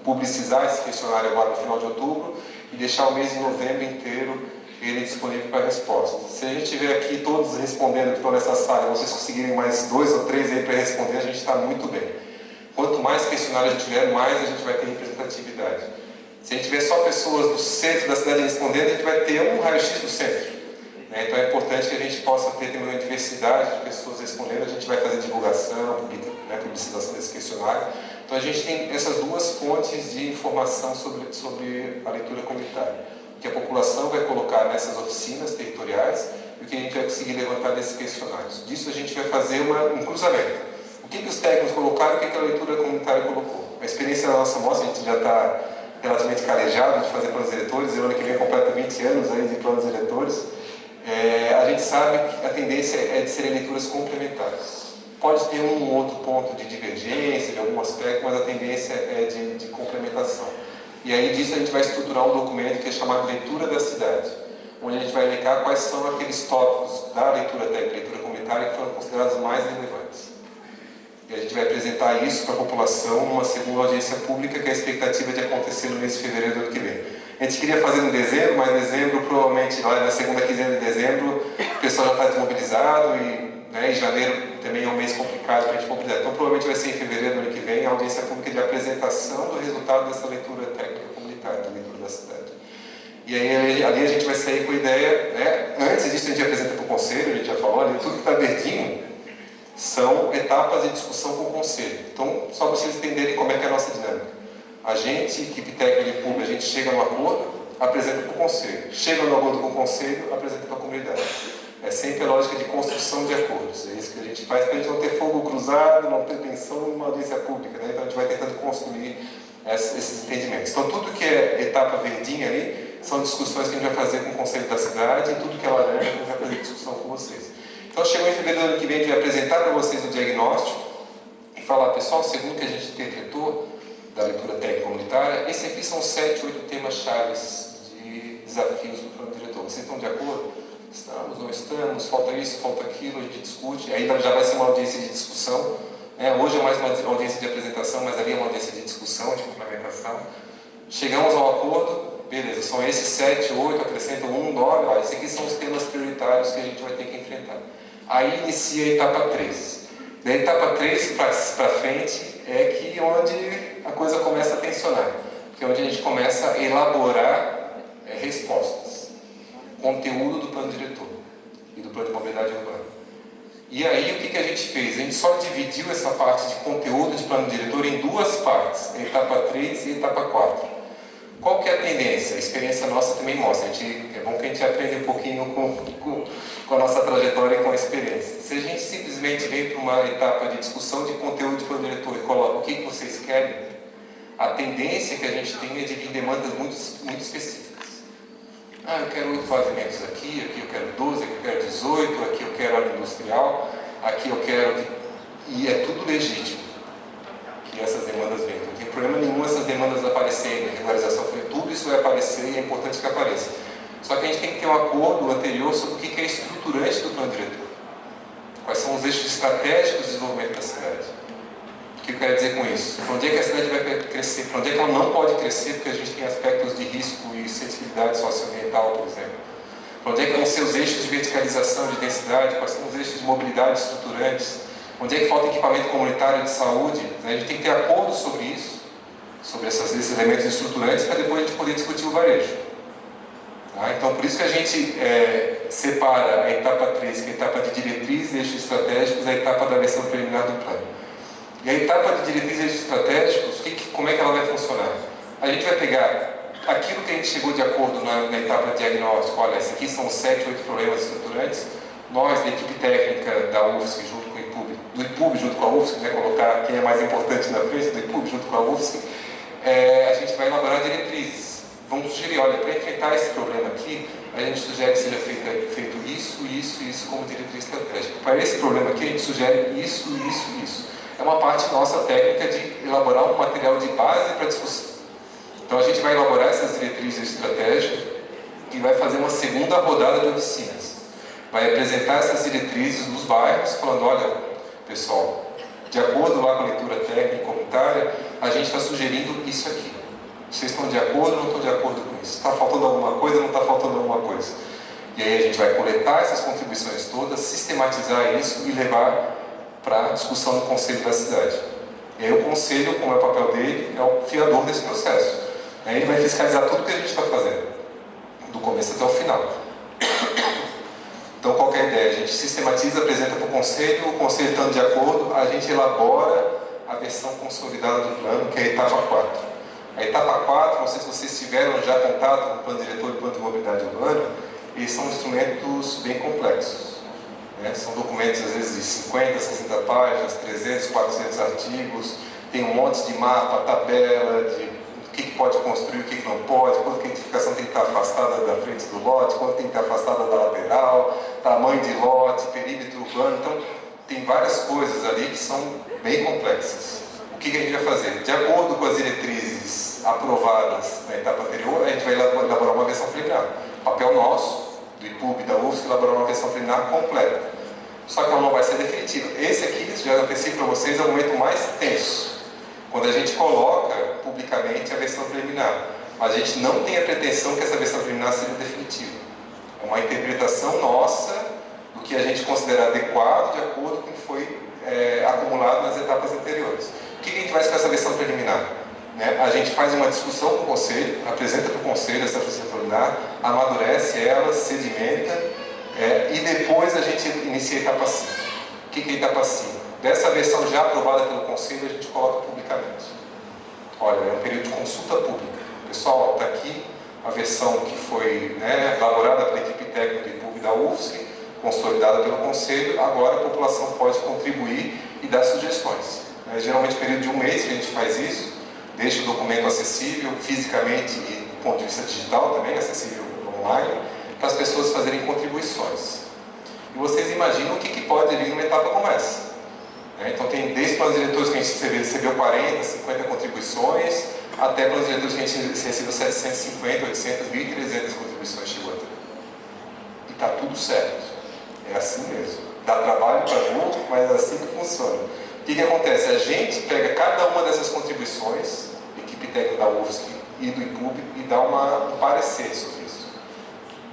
publicizar esse questionário agora no final de outubro e deixar o mês de novembro inteiro ele disponível para resposta. Se a gente tiver aqui todos respondendo que estão nessa sala, vocês conseguirem mais 2 ou 3 aí para responder, a gente está muito bem. Quanto mais questionário a gente tiver, mais a gente vai ter representatividade. Se a gente tiver só pessoas do centro da cidade respondendo, a gente vai ter um raio-x do centro. Então é importante que a gente possa ter também uma diversidade de pessoas respondendo. A gente vai fazer divulgação, publicização desse questionário. Então a gente tem essas duas fontes de informação sobre a leitura comunitária. O que a população vai colocar nessas oficinas territoriais e o que a gente vai conseguir levantar desses questionários. Disso a gente vai fazer um cruzamento. O que os técnicos colocaram e o que a leitura comunitária colocou. A experiência da nossa mostra, a gente já está relativamente calejado de fazer planos diretores, e o ano que vem completa 20 anos aí de planos diretores. A gente sabe que a tendência é de serem leituras complementares. Pode ter um ou outro ponto de divergência, de algum aspecto, mas a tendência é de complementação. E aí disso a gente vai estruturar um documento que é chamado Leitura da Cidade, onde a gente vai elencar quais são aqueles tópicos da leitura técnica, leitura comunitária, que foram considerados mais relevantes. E a gente vai apresentar isso para a população numa segunda audiência pública, que é a expectativa de acontecer no mês de fevereiro do ano que vem. A gente queria fazer em dezembro, mas dezembro, provavelmente, lá na segunda quinzena de dezembro, o pessoal já está desmobilizado e janeiro também é um mês complicado para a gente mobilizar. Então, provavelmente vai ser em fevereiro do ano que vem a audiência pública de apresentação do resultado dessa leitura técnica comunitária, da leitura da cidade. E aí ali a gente vai sair com a ideia, antes disso a gente apresenta para o conselho, a gente já falou ali, tudo que está verdinho são etapas de discussão com o conselho. Então, só para vocês entenderem como é que é a nossa dinâmica. A gente, equipe técnica de público, a gente chega no acordo, apresenta para o conselho. Chega no acordo com o conselho, apresenta para a comunidade. É sempre a lógica de construção de acordos. É isso que a gente faz para a gente não ter fogo cruzado, não ter tensão numa audiência pública. Então a gente vai tentando construir esses entendimentos. Então tudo que é etapa verdinha ali são discussões que a gente vai fazer com o conselho da cidade e tudo que é laranja a gente vai fazer discussão com vocês. Então chegou em fevereiro do ano que vem, a gente vai apresentar para vocês o diagnóstico e falar, pessoal, segundo o que a gente interpretou da leitura técnica comunitária, esse aqui são 7, 8 temas chaves de desafios do plano diretor. Vocês estão de acordo? Estamos, não estamos, falta isso, falta aquilo, a gente discute, aí já vai ser uma audiência de discussão, hoje é mais uma audiência de apresentação, mas ali é uma audiência de discussão, de complementação. Chegamos ao acordo, beleza, são esses 7, 8, acrescentam 1, 9, esses aqui são os temas prioritários que a gente vai ter que enfrentar. Aí inicia a etapa 3. Da etapa 3 para frente é que onde a coisa começa a tensionar, que é onde a gente começa a elaborar respostas. Conteúdo do plano diretor e do plano de mobilidade urbana. E aí o que a gente fez? A gente só dividiu essa parte de conteúdo de plano diretor em 2 partes, a etapa 3 e a etapa 4. Qual que é a tendência? A experiência nossa também mostra. É bom que a gente aprenda um pouquinho com a nossa trajetória e com a experiência. Se a gente simplesmente vem para uma etapa de discussão de conteúdo de plano diretor e coloca o que vocês querem, a tendência que a gente tem é de vir demandas muito específicas. Ah, eu quero 8 pavimentos aqui eu quero 12, aqui eu quero 18, aqui eu quero área industrial, aqui eu quero... E é tudo legítimo que essas demandas venham. Não tem problema nenhum essas demandas aparecerem, regularização, tudo isso vai aparecer e é importante que apareça. Só que a gente tem que ter um acordo anterior sobre o que é estruturante do plano diretor. Quais são os eixos estratégicos de desenvolvimento da cidade. O que eu quero dizer com isso? Para onde é que a cidade vai crescer? Para onde é que ela não pode crescer? Porque a gente tem aspectos de risco e sensibilidade socioambiental, por exemplo. Para onde é que vão ser os eixos de verticalização, de densidade? Quais são os eixos de mobilidade estruturantes? Onde é que falta equipamento comunitário de saúde? A gente tem que ter acordo sobre isso, sobre esses elementos estruturantes, para depois a gente poder discutir o varejo. Tá? Então, por isso que a gente separa a etapa 3, que é a etapa de diretrizes e eixos estratégicos, da etapa da versão preliminar do plano. E a etapa de diretrizes e eixos estratégicos, como é que ela vai funcionar? A gente vai pegar aquilo que a gente chegou de acordo na etapa de diagnóstico. Olha, esses aqui são 7, 8 problemas estruturantes. Nós, da equipe técnica da UFSC, junto com o IPUB, do IPUB junto com a UFSC, né, colocar quem é mais importante na frente, do IPUB junto com a UFSC, a gente vai elaborar diretrizes. Vamos sugerir, olha, para enfrentar esse problema aqui, a gente sugere que seja feito isso como diretriz estratégica. Para esse problema aqui, a gente sugere isso. É uma parte nossa técnica de elaborar um material de base para discussão. Então a gente vai elaborar essas diretrizes estratégicas e vai fazer uma segunda rodada de oficinas. Vai apresentar essas diretrizes nos bairros, falando, olha, pessoal, de acordo lá com a leitura técnica e comunitária, a gente está sugerindo isso aqui. Vocês estão de acordo ou não estão de acordo com isso? Está faltando alguma coisa ou não está faltando alguma coisa? E aí a gente vai coletar essas contribuições todas, sistematizar isso e levar para a discussão no Conselho da cidade. E aí o Conselho, como é o papel dele, é o fiador desse processo. Ele vai fiscalizar tudo que a gente está fazendo, do começo até o final. Então, qual que é a ideia? A gente sistematiza, apresenta para o Conselho estando de acordo, a gente elabora a versão consolidada do plano, que é a etapa 4. A etapa 4, não sei se vocês tiveram já contato com o plano diretor e o plano de mobilidade urbana, eles são instrumentos bem complexos. São documentos, às vezes, de 50, 60 páginas, 300, 400 artigos, tem um monte de mapa, tabela, de o que pode construir, o que não pode, quanto que a edificação tem que estar afastada da frente do lote, quanto tem que estar afastada da lateral, tamanho de lote, perímetro urbano. Então, tem várias coisas ali que são bem complexas. O que a gente vai fazer? De acordo com as diretrizes aprovadas na etapa anterior, a gente vai elaborar uma versão preliminar. Papel nosso, do IPUB e da UFSC, elaborar uma versão preliminar completa. Só que ela não vai ser definitiva. Esse aqui, já antecipo para vocês, é o momento mais tenso. Quando a gente coloca publicamente a versão preliminar. Mas a gente não tem a pretensão que essa versão preliminar seja definitiva. É uma interpretação nossa do que a gente considera adequado de acordo com o que foi acumulado nas etapas anteriores. O que a gente faz com essa versão preliminar? A gente faz uma discussão com o Conselho, apresenta para o Conselho essa versão preliminar, amadurece ela, sedimenta, e depois a gente inicia a etapa 5. O que é a etapa 5? Dessa versão já aprovada pelo Conselho, a gente coloca publicamente. Olha, é um período de consulta pública. Pessoal, está aqui a versão que foi elaborada pela equipe técnica do IPUB e da UFSC, consolidada pelo Conselho, agora a população pode contribuir e dar sugestões. Geralmente, período de um mês que a gente faz isso, deixa o documento acessível fisicamente e do ponto de vista digital também, acessível online, para as pessoas fazerem contribuições. E vocês imaginam o que pode vir numa etapa como essa. Então, tem desde planos diretores que a gente recebeu 40, 50 contribuições, até planos diretores que a gente recebeu 750, 800, 1.300 contribuições chegou até. E está tudo certo. É assim mesmo. Dá trabalho para burro, mas é assim que funciona. O que acontece? A gente pega cada uma dessas contribuições, equipe técnica da UFSC e do IPUB, e dá um parecer sobre isso.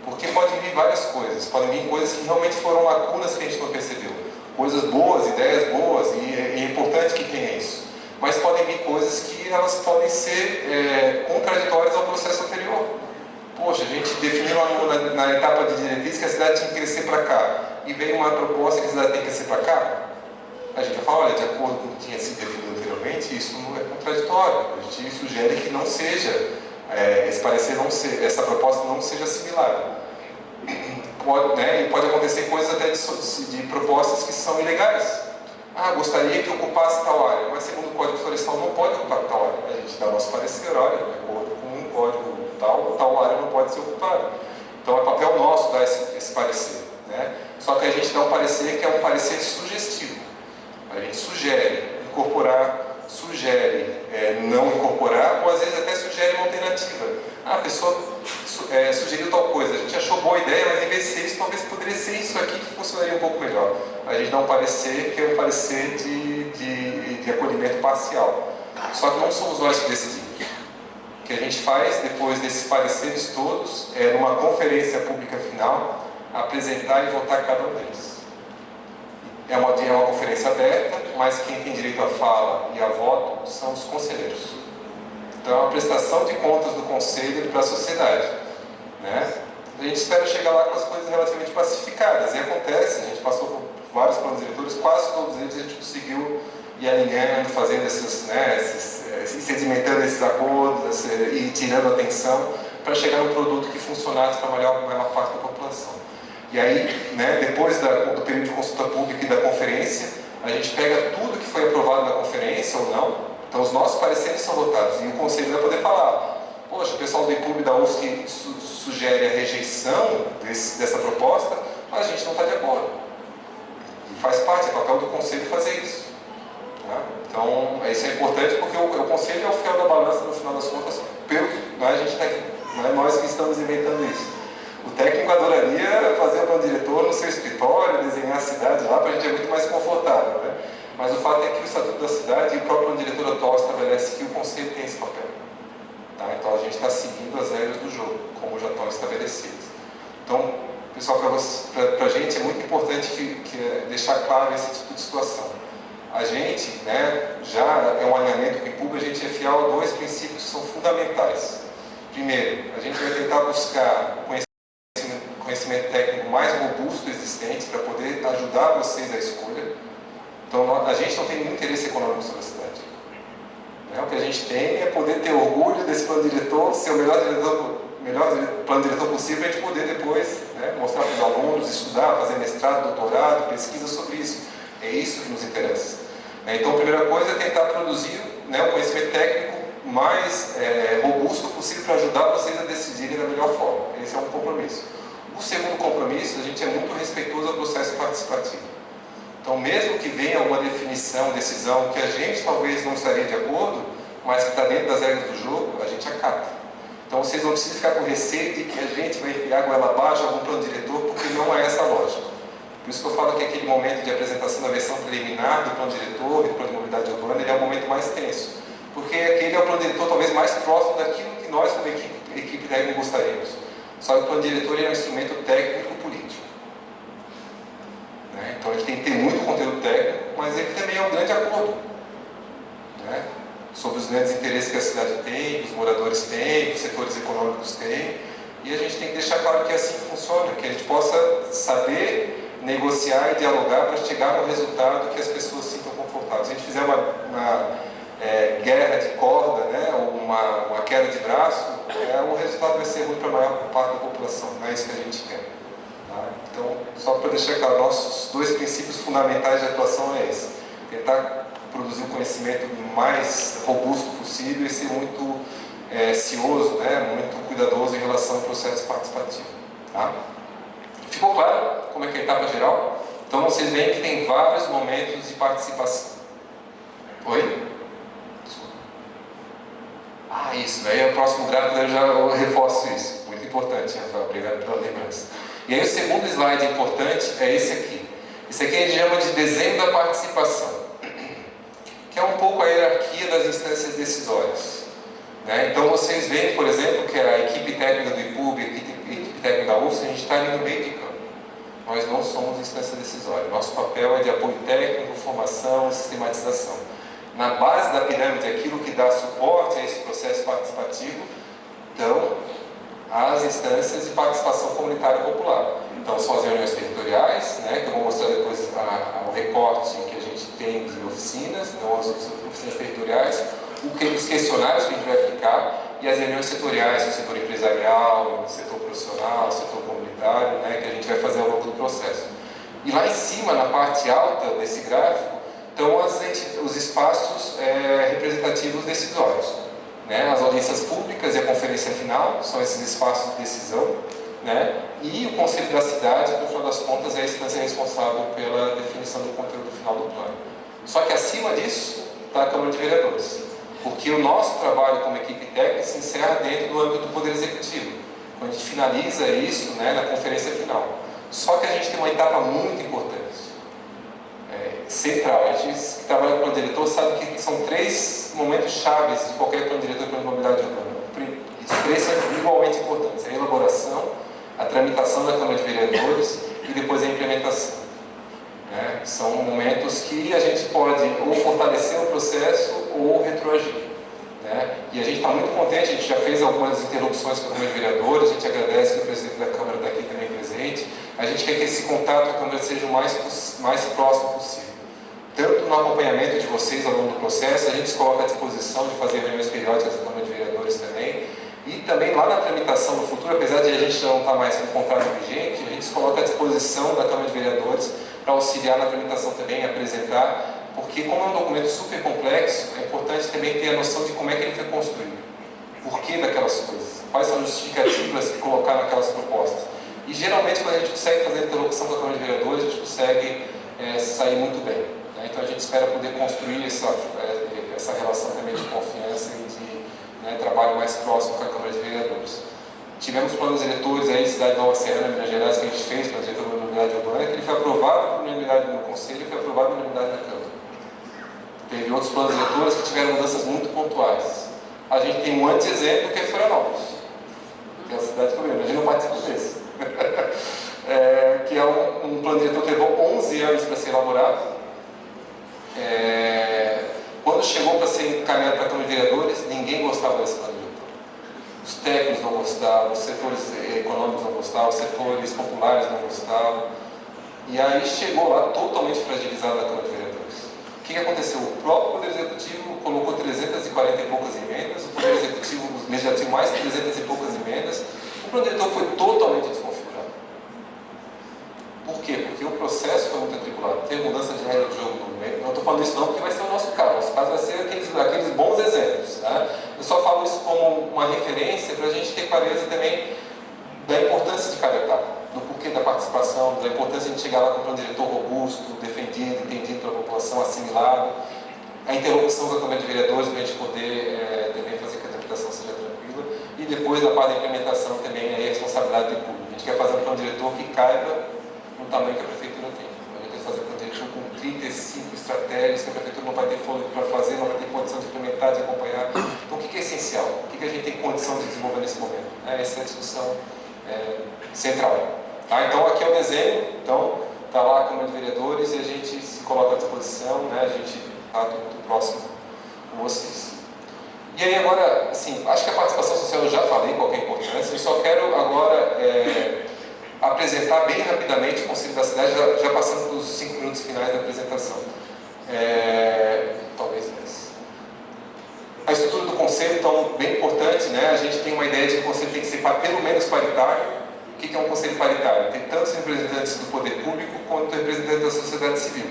Porque podem vir várias coisas. Podem vir coisas que realmente foram lacunas que a gente não percebeu. Coisas boas, ideias boas, e é importante que tenha isso. Mas podem vir coisas que elas podem ser contraditórias ao processo anterior. Poxa, a gente definiu na etapa de diretriz que a cidade tinha que crescer para cá, e veio uma proposta que a cidade tem que crescer para cá. A gente vai falar, olha, de acordo com o que tinha sido definido anteriormente, isso não é contraditório. A gente sugere que não seja, esse parecer não seja, essa proposta não seja similar. E pode acontecer coisas até de propostas que são ilegais. Gostaria que ocupasse tal área, mas segundo o Código Florestal não pode ocupar tal área. A gente dá o nosso parecer, olha, de acordo com o código tal área não pode ser ocupada. Então é papel nosso dar esse parecer, né? Só que a gente dá um parecer que é um parecer sugestivo. A gente sugere incorporar, sugere não incorporar, ou às vezes até sugere uma alternativa. Ah, a pessoa sugeriu tal coisa, a gente achou boa ideia, mas em vez de ser isso, talvez poderia ser isso aqui que funcionaria um pouco melhor. A gente dá um parecer que é um parecer de acolhimento parcial. Só que não somos nós que decidimos. O que a gente faz depois desses pareceres todos é, numa conferência pública final, apresentar e votar cada um deles. É uma conferência aberta, mas quem tem direito à fala e a voto são os conselheiros. Então é uma prestação de contas do conselho para a sociedade, né? A gente espera chegar lá com as coisas relativamente pacificadas, e acontece, a gente passou por vários planos diretores, quase todos eles a gente conseguiu ir alinhando, fazendo sedimentando esses acordos e tirando a tensão para chegar num produto que funcionasse para a maior parte da população. E aí, né, depois do período de consulta pública e da conferência, a gente pega tudo que foi aprovado na conferência ou não, então os nossos pareceres são votados, e o conselho vai poder falar, poxa, o pessoal do IPUB da UFSC sugere a rejeição dessa proposta, mas a gente não está de acordo. E faz parte, é papel do conselho fazer isso. Tá? Então, isso é importante porque o conselho é o fiel da balança, no final das contas, a gente tá aqui, não é nós que estamos inventando isso. O técnico adoraria fazer o plano diretor no seu escritório, desenhar a cidade lá, para a gente é muito mais confortável, né? Mas o fato é que o Estatuto da Cidade e o próprio plano diretor atual estabelece que o conselho tem esse papel. Tá? Então a gente está seguindo as regras do jogo, como já estão estabelecidas. Então, pessoal, para a gente é muito importante deixar claro esse tipo de situação. A gente, né, já é um alinhamento com o IPUB, a gente é fiel a dois princípios que são fundamentais. Primeiro, a gente vai tentar buscar conhecimento técnico mais robusto existente para poder ajudar vocês à escolha. Então, a gente não tem nenhum interesse econômico sobre a cidade. Né? O que a gente tem é poder ter orgulho desse plano diretor, ser o melhor plano diretor possível, a gente poder depois, né, mostrar para os alunos, estudar, fazer mestrado, doutorado, pesquisa sobre isso. É isso que nos interessa. Então, a primeira coisa é tentar produzir, né, o conhecimento técnico mais robusto possível para ajudar vocês a decidirem da melhor forma. Esse é um compromisso. O segundo compromisso, a gente é muito respeitoso ao processo participativo. Então, mesmo que venha alguma decisão que a gente talvez não estaria de acordo, mas que está dentro das regras do jogo, a gente acata. Então, vocês não precisam ficar com receio de que a gente vai enfiar goela abaixo algum plano diretor, porque não é essa a lógica. Por isso que eu falo que aquele momento de apresentação da versão preliminar do plano diretor e do plano de mobilidade urbana, ele é o momento mais tenso. Porque aquele é o plano diretor talvez mais próximo daquilo que nós, como equipe técnica, gostaríamos. Só que o plano diretor é um instrumento técnico-político. Né? Então ele tem que ter muito conteúdo técnico, mas ele também é um grande acordo, né, sobre os grandes interesses que a cidade tem, que os moradores têm, que os setores econômicos têm, e a gente tem que deixar claro que é assim que funciona, que a gente possa saber negociar e dialogar para chegar no resultado que as pessoas se sintam confortáveis. Se a gente fizer uma guerra de corda, né, ou uma queda de braço, o resultado vai ser ruim para a maior parte da população, não é isso que a gente quer. Tá? Então, só para deixar claro, nossos dois princípios fundamentais de atuação é esse: tentar produzir um conhecimento mais robusto possível e ser muito cioso, né, muito cuidadoso em relação ao processo participativo. Tá? Ficou claro como é que é a etapa geral? Então vocês veem que tem vários momentos de participação. Oi? Desculpa. Isso. Aí é o próximo gráfico, eu já reforço isso. Muito importante, Rafael. Obrigado pela lembrança. E aí o segundo slide importante é esse aqui. Esse aqui a gente chama de desenho da participação, que é um pouco a hierarquia das instâncias decisórias. Né? Então vocês veem, por exemplo, que a equipe técnica do IPUB e a equipe técnica da UFSC, a gente está ali no meio de campo. Nós não somos instância decisória. Nosso papel é de apoio técnico, formação e sistematização. Na base da pirâmide, aquilo que dá suporte a esse processo participativo, estão as instâncias de participação comunitária popular. Então, são as reuniões territoriais, né, que eu vou mostrar depois o recorte que a gente tem de oficinas, então as oficinas territoriais, os questionários que a gente vai aplicar e as reuniões setoriais, o setor empresarial, o setor profissional, o setor comunitário, né, que a gente vai fazer ao longo do processo. E lá em cima, na parte alta desse gráfico, estão os espaços representativos decisórios. Né? As audiências públicas e a conferência final são esses espaços de decisão. né? E o Conselho da Cidade, que no final das contas é a instância responsável pela definição do conteúdo final do plano. Só que acima disso está a Câmara de Vereadores, porque o nosso trabalho como equipe técnica se encerra dentro do âmbito do Poder Executivo, quando a gente finaliza isso, né, na conferência final. Só que a gente tem uma etapa muito importante, central. A gente que trabalha com o plano diretor sabe que são 3 momentos chaves de qualquer plano diretor para a mobilidade urbana. Os 3 são igualmente importantes: a elaboração, a tramitação da Câmara de Vereadores e depois a implementação. Né? São momentos que a gente pode ou fortalecer o processo ou retroagir. Né? E a gente está muito contente, a gente já fez algumas interlocuções com a Câmara de Vereadores, a gente agradece que o presidente da Câmara está aqui também presente. A gente quer que esse contato com a Câmara seja o mais próximo possível. Tanto no acompanhamento de vocês ao longo do processo, a gente se coloca à disposição de fazer reuniões periódicas da Câmara de Vereadores também. E também lá na tramitação no futuro, apesar de a gente não estar mais com o contrato vigente, a gente se coloca à disposição da Câmara de Vereadores para auxiliar na tramitação também, apresentar, porque como é um documento super complexo, é importante também ter a noção de como é que ele foi construído, por que daquelas coisas, quais são as justificativas que colocar naquelas propostas. E geralmente quando a gente consegue fazer a interlocução com a Câmara de Vereadores, a gente consegue sair muito bem. Né? Então a gente espera poder construir essa relação também de confiança e de trabalho mais próximo com a Câmara de Vereadores. Tivemos planos diretores aí, Cidade Nova Serrana, Minas Gerais, que a gente fez, plano diretor da mobilidade urbana, que ele foi aprovado por unanimidade no Conselho e foi aprovado por unanimidade na Câmara. Teve outros planos diretores que tiveram mudanças muito pontuais. A gente tem um antes-exemplo que é Florianópolis, que é a cidade que eu lembro, a gente não participou desse. Que é um plano diretor que levou 11 anos para ser elaborado. Quando chegou para ser encaminhado para a Câmara de Vereadores, ninguém gostava desse plano diretor. Os técnicos não gostavam, os setores econômicos não gostavam, os setores populares não gostavam. E aí chegou lá totalmente fragilizado a Câmara de Vereadores. O que aconteceu? O próprio Poder Executivo colocou 340 e poucas emendas, o Poder Executivo legislativo mais 300 e poucas emendas. O plano diretor foi totalmente desconfigurado. Por quê? Porque o processo foi muito atribulado. Teve mudança de regra do jogo no meio. Não estou falando isso não porque vai ser o nosso caso. O nosso caso vai ser aqueles bons exemplos. Tá? Eu só falo isso como uma referência para a gente ter clareza também da importância de cada etapa, do porquê da participação, da importância de a gente chegar lá com um plano diretor robusto, defendido, entendido pela população, assimilado, a interlocução com a Câmara de Vereadores para a gente poder também fazer que a tramitação seja tranquila, e depois da parte da implementação também a responsabilidade do público. A gente quer fazer um plano diretor que caiba no tamanho que a Prefeitura tem. A gente quer fazer um plano diretor com 35 estratégias que a Prefeitura não vai ter fôlego para fazer, não vai ter condição de implementar, de acompanhar. Então o que é essencial? O que a gente tem condição de desenvolver nesse momento? Essa é a discussão central. Tá? Então aqui é o desenho, então está lá a Câmara de Vereadores e a gente se coloca à disposição, né? A gente está muito próximo com vocês. E aí agora, assim, acho que a participação social eu já falei qual que é a importância, eu só quero agora apresentar bem rapidamente o Conselho da Cidade, já passando para os 5 minutos finais da apresentação. Talvez mais. A estrutura do Conselho, então, bem importante, né? A gente tem uma ideia de que o Conselho tem que ser pelo menos paritário. O que é um Conselho paritário? Tem tantos representantes do poder público quanto representantes da sociedade civil.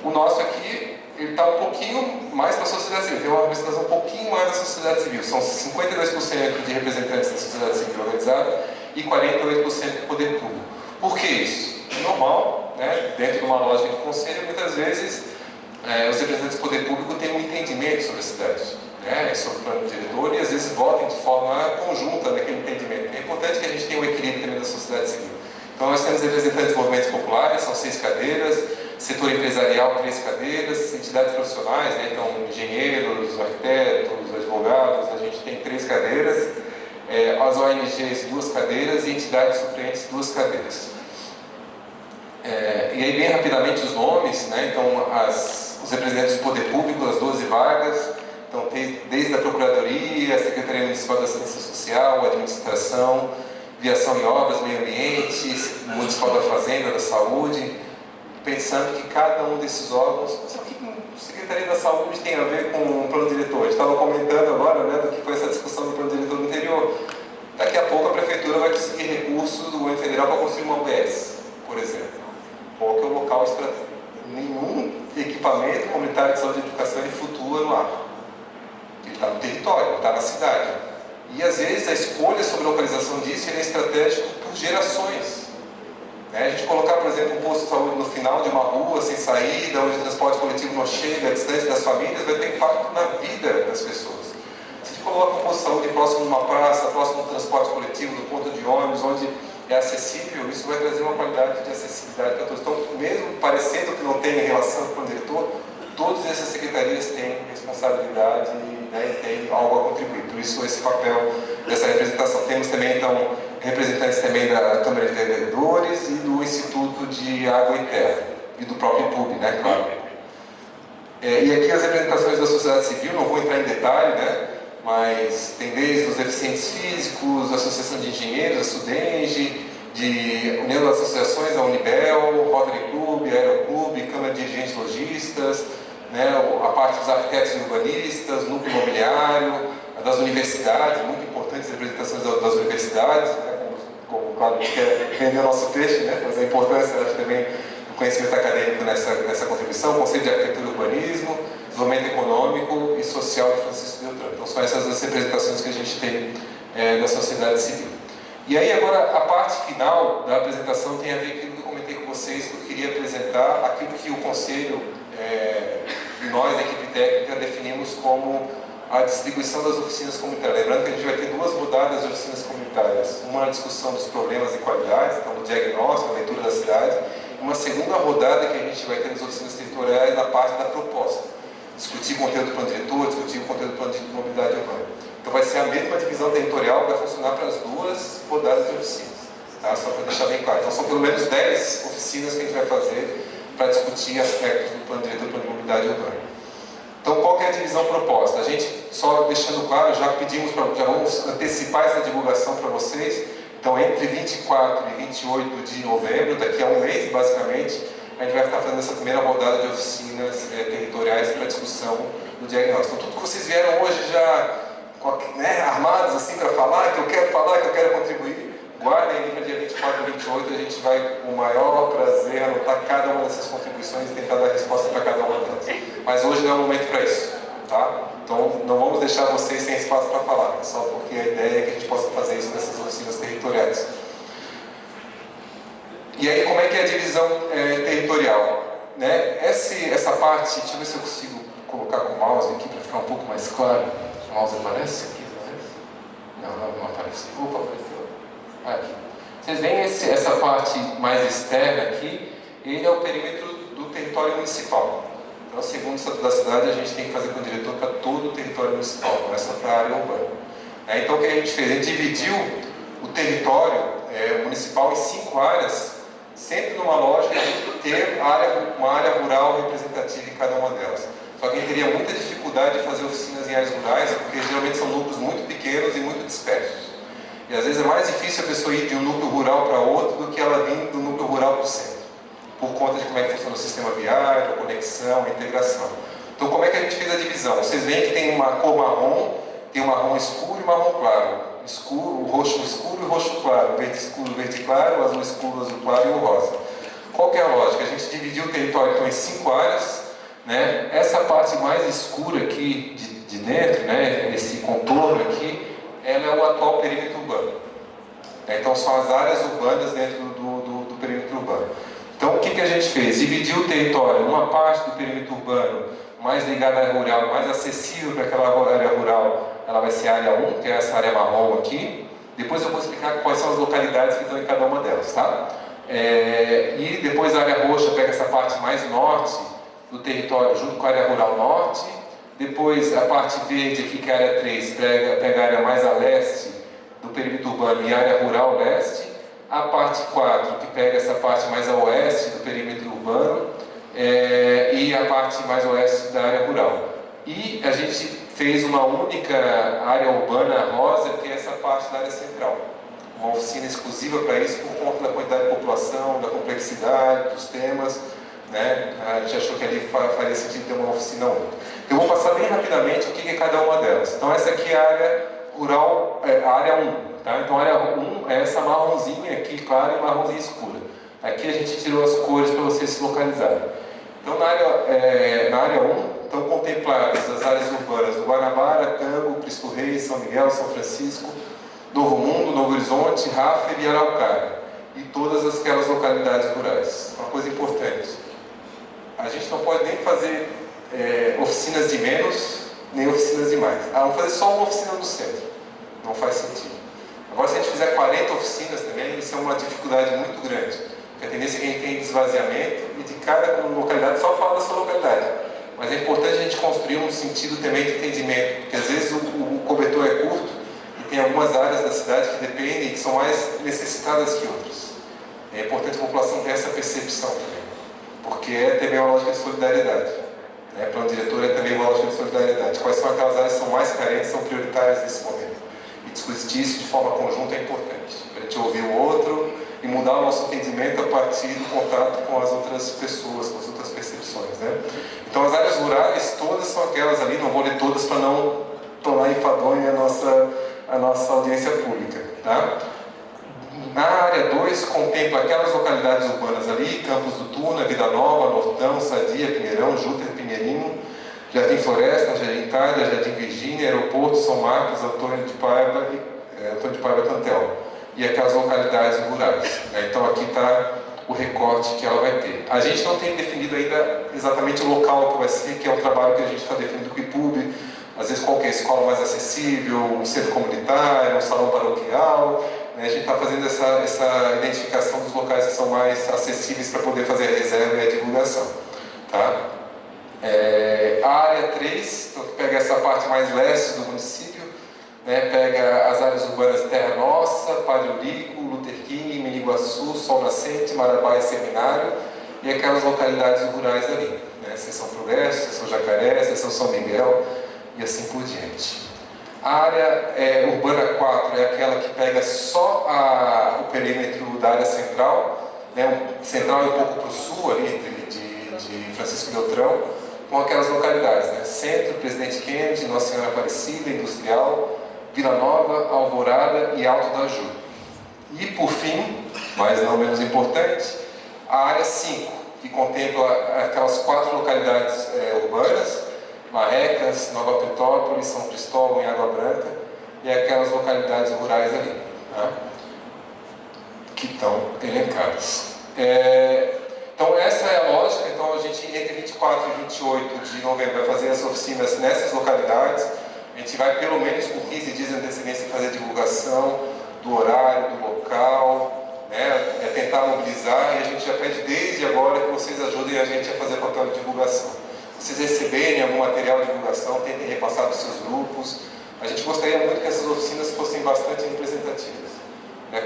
O nosso aqui, ele está um pouquinho mais para a sociedade civil, tem uma representação um pouquinho mais da sociedade civil. São 52% de representantes da sociedade civil organizada e 48% do poder público. Por que isso? É normal, né? Dentro de uma lógica de conselho, muitas vezes os representantes do poder público têm um entendimento sobre a cidade, né? Sobre o plano diretor e às vezes votam de forma conjunta naquele entendimento. É importante que a gente tenha um equilíbrio também da sociedade civil. Então nós temos representantes de movimentos populares, são 6 cadeiras, setor empresarial 3 cadeiras, entidades profissionais, né? Então engenheiros, arquitetos, advogados, a gente tem 3 cadeiras, as ONGs 2 cadeiras e entidades suplentes 2 cadeiras. E aí bem rapidamente os nomes, né? Então os representantes do poder público, as 12 vagas, então desde a Procuradoria, a Secretaria Municipal da Assistência Social, a Administração, Viação e Obras, Meio Ambiente, Municipal da Fazenda, da Saúde, pensando que cada um desses órgãos, o que a Secretaria da Saúde tem a ver com o plano diretor? A gente estava comentando agora, né, do que foi essa discussão do plano diretor no anterior. Daqui a pouco a Prefeitura vai conseguir recursos do governo federal para construir uma UBS, por exemplo. Qual que é o local estratégico? Nenhum equipamento comunitário de saúde e educação ele flutua no ar. Ele está no território, ele está na cidade. E às vezes a escolha sobre a localização disso é estratégico por gerações. A gente colocar, por exemplo, um posto de saúde no final de uma rua, sem saída, onde o transporte coletivo não chega, distante das famílias, vai ter impacto na vida das pessoas. Se a gente coloca um posto de saúde próximo de uma praça, próximo do transporte coletivo, do ponto de ônibus, onde é acessível, isso vai trazer uma qualidade de acessibilidade para todos. Então, mesmo parecendo que não tem relação com o diretor, todas essas secretarias têm responsabilidade e têm algo a contribuir. Por isso, esse papel dessa representação. Temos também, então, representantes também da Câmara de Vereadores e do Instituto de Água e Terra, e do próprio PUB, né, claro. E aqui as representações da sociedade civil, não vou entrar em detalhe, né, mas tem desde os deficientes físicos, a Associação de Engenheiros, a SUDENGE, de União das Associações, a Unibel, Rotary Club, Aeroclube, Câmara de Dirigentes Logistas, né, a parte dos arquitetos e urbanistas, núcleo imobiliário, das universidades, muito importantes as representações das universidades, né, como claro, quer vender o nosso peixe, né, mas a importância, acho, também do conhecimento acadêmico nessa contribuição, Conselho de Arquitetura e Urbanismo, Desenvolvimento Econômico e Social de Francisco Beltrão. Então são essas as representações que a gente tem da sociedade civil. E aí agora a parte final da apresentação tem a ver com aquilo que eu comentei com vocês, que eu queria apresentar aquilo que o Conselho e nós da equipe técnica definimos como a distribuição das oficinas comunitárias. Lembrando que a gente vai ter 2 rodadas de oficinas comunitárias, uma na discussão dos problemas e qualidades, então do diagnóstico, a leitura da cidade, e uma segunda rodada que a gente vai ter nas oficinas territoriais na parte da proposta. Discutir o conteúdo do plano diretor, discutir o conteúdo do plano de mobilidade urbana. Então vai ser a mesma divisão territorial, vai funcionar para as 2 rodadas de oficinas, tá? Só para deixar bem claro. Então são pelo menos 10 oficinas que a gente vai fazer para discutir aspectos do plano diretor do plano de mobilidade urbana. Então qual que é a divisão proposta? A gente, só deixando claro, já vamos antecipar essa divulgação para vocês. Então entre 24 e 28 de novembro, daqui a um mês basicamente, a gente vai estar fazendo essa primeira rodada de oficinas territoriais para discussão do diagnóstico. Então tudo que vocês vieram hoje já, né, armados assim para falar, que eu quero contribuir, guardem aí para dia 24 e 28, a gente vai com o maior prazer anotar cada uma dessas contribuições e tentar dar resposta para cada uma delas. Mas hoje não é o momento para isso, tá? Então não vamos deixar vocês sem espaço para falar, só porque a ideia é que a gente possa fazer isso nessas oficinas territoriais. E aí, como é que é a divisão territorial? Né? Essa parte, deixa eu ver se eu consigo colocar com o mouse aqui para ficar um pouco mais claro. O mouse aparece aqui? Não aparece. Opa, apareceu. Aqui. Vocês veem essa parte mais externa aqui, ele é o perímetro do território municipal. Então, segundo o Estatuto da Cidade, a gente tem que fazer com o diretor para todo o território municipal, não é só para a área urbana. Então, o que a gente fez? A gente dividiu o território municipal em 5 áreas, sempre numa lógica de ter uma área rural representativa em cada uma delas. Só que a gente teria muita dificuldade de fazer oficinas em áreas rurais, porque geralmente são núcleos muito pequenos e muito dispersos. E às vezes é mais difícil a pessoa ir de um núcleo rural para outro do que ela vir do núcleo rural para o centro, por conta de como é que funciona o sistema viário, a conexão, a integração. Então como é que a gente fez a divisão? Vocês veem que tem uma cor marrom, tem um marrom escuro e marrom claro. O roxo escuro e o roxo claro, o verde escuro, o verde claro, o azul escuro, o azul claro e o rosa. Qual que é a lógica? A gente dividiu o território então, em 5 áreas, né? Essa parte mais escura aqui de dentro, né? Esse contorno aqui, ela é o atual perímetro urbano. Então são as áreas urbanas dentro do perímetro urbano. Então o que a gente fez? Dividiu o território, uma parte do perímetro urbano mais ligada à área rural, mais acessível para aquela área rural, ela vai ser a área 1, que é essa área marrom aqui. Depois eu vou explicar quais são as localidades que estão em cada uma delas, tá? E depois a área roxa pega essa parte mais norte do território, junto com a área rural norte. Depois a parte verde aqui, que é a área 3, pega a área mais a leste do perímetro urbano e a área rural leste. A parte 4, que pega essa parte mais a oeste do perímetro urbano, e a parte mais oeste da área rural. E a gente fez uma única área urbana rosa, que é essa parte da área central. Uma oficina exclusiva para isso, por conta da quantidade de população, da complexidade dos temas, né? A gente achou que ali faria sentido ter uma oficina única. Eu vou passar bem rapidamente o que é cada uma delas. Então essa aqui é a área rural, a área 1. Tá? Então a área 1 é essa marronzinha aqui, clara, e marronzinha escura. Aqui a gente tirou as cores para vocês se localizarem. Então na área 1 estão contempladas as áreas urbanas do Guanabara, Campo, Cristo Rei, São Miguel, São Francisco, Novo Mundo, Novo Horizonte, Raffer e Araucária, e todas aquelas localidades rurais. Uma coisa importante, a gente não pode nem fazer oficinas de menos, nem oficinas de mais. Vamos fazer só uma oficina no centro, não faz sentido. Agora, se a gente fizer 40 oficinas também, isso é uma dificuldade muito grande, porque a tendência é que a gente tem desvaziamento e de cada localidade só fala da sua localidade. Mas é importante a gente construir um sentido também de entendimento, porque às vezes o cobertor é curto e tem algumas áreas da cidade que dependem e que são mais necessitadas que outras. É importante a população ter essa percepção também, porque é também uma lógica de solidariedade. Plano diretor é também uma lógica de solidariedade. Quais são aquelas áreas que são mais carentes, são prioritárias nesse momento. E discutir isso de forma conjunta é importante. A gente ouvir o outro e mudar o nosso entendimento a partir do contato com as outras pessoas, com as outras percepções. Então, as áreas rurais, todas são aquelas ali, não vou ler todas para não tornar enfadonha a nossa audiência pública. Tá? Na área 2, contempla aquelas localidades urbanas ali, Campos do Tuna, Vida Nova, Nortão, Sadia, Pinheirão, Júter, Pinheirinho, Jardim Floresta, Jardim Itália, Jardim Virgínia, Aeroporto, São Marcos, Antônio de Paiva Tantel, e aquelas localidades rurais. Então aqui está o recorte que ela vai ter. A gente não tem definido ainda exatamente o local que vai ser, que é um trabalho que a gente está definindo com o IPUB, às vezes qualquer escola mais acessível, um centro comunitário, um salão paroquial. A gente está fazendo essa identificação dos locais que são mais acessíveis para poder fazer a reserva e a divulgação. Tá? A área 3, então, que pega essa parte mais leste do município, pega as áreas urbanas Terra Nossa, Padre Eurico, Luther King, Miniguaçu, Sol Nascente, Marabá e Seminário, e aquelas localidades rurais ali, Seção Progresso, Seção Jacaré, Seção São Miguel e assim por diante. A área urbana 4 é aquela que pega só o perímetro da área central, central é um pouco para o sul, ali de Francisco Beltrão, com aquelas localidades, Centro, Presidente Kennedy, Nossa Senhora Aparecida, Industrial, Vila Nova, Alvorada e Alto da Ju. E por fim, mas não menos importante, a área 5, que contempla aquelas 4 localidades urbanas, Marrecas, Nova Petópolis, São Cristóvão e Água Branca, e aquelas localidades rurais ali, que estão elencadas. Então essa é a lógica. Então a gente, entre 24 e 28 de novembro, vai fazer as oficinas nessas localidades. A gente vai pelo menos com 15 dias de antecedência fazer a divulgação do horário, do local, tentar mobilizar, e a gente já pede desde agora que vocês ajudem a gente a fazer papel de divulgação. Vocês receberem algum material de divulgação, tentem repassar para os seus grupos. A gente gostaria muito que essas oficinas fossem bastante representativas.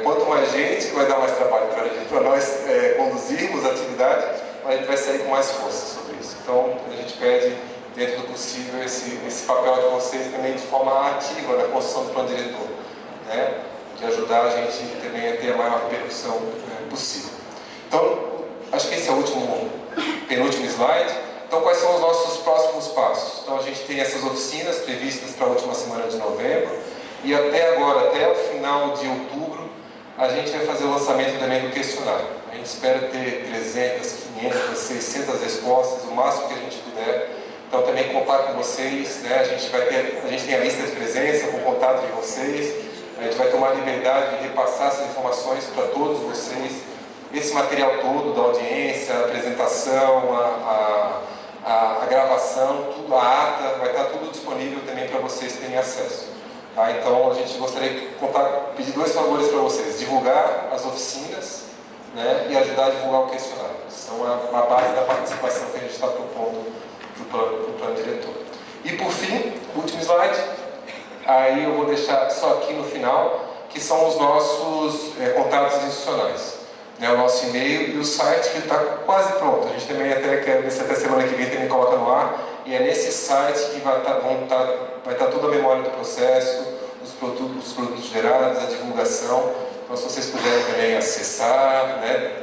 Quanto mais gente, vai dar mais trabalho para nós conduzirmos a atividade, mas a gente vai sair com mais força sobre isso. Então, a gente pede, dentro do possível, esse papel de vocês também de forma ativa na construção do plano diretor, de ajudar a gente também a ter a maior repercussão possível. Então, acho que esse é o penúltimo slide. Então, quais são os nossos próximos passos? Então, a gente tem essas oficinas previstas para a última semana de novembro, e até agora, até o final de outubro, a gente vai fazer o lançamento também do questionário. A gente espera ter 300, 500, 600 respostas, o máximo que a gente puder. Então, também contar com vocês, a gente tem a lista de presença com o contato de vocês, a gente vai tomar a liberdade de repassar essas informações para todos vocês. Esse material todo da audiência, a apresentação, a gravação, tudo, a ata, vai estar tudo disponível também para vocês terem acesso. Então, a gente gostaria de pedir 2 favores para vocês: divulgar as oficinas, e ajudar a divulgar o questionário. São a base da participação que a gente está propondo para o plano diretor. E por fim, último slide, aí eu vou deixar só aqui no final, que são os nossos contatos institucionais. O nosso e-mail e o site, que está quase pronto. A gente também até quer ver se até semana que vem também coloca no ar. E é nesse site que vai estar toda a memória do processo, os produtos gerados, a divulgação. Então, se vocês puderem também acessar,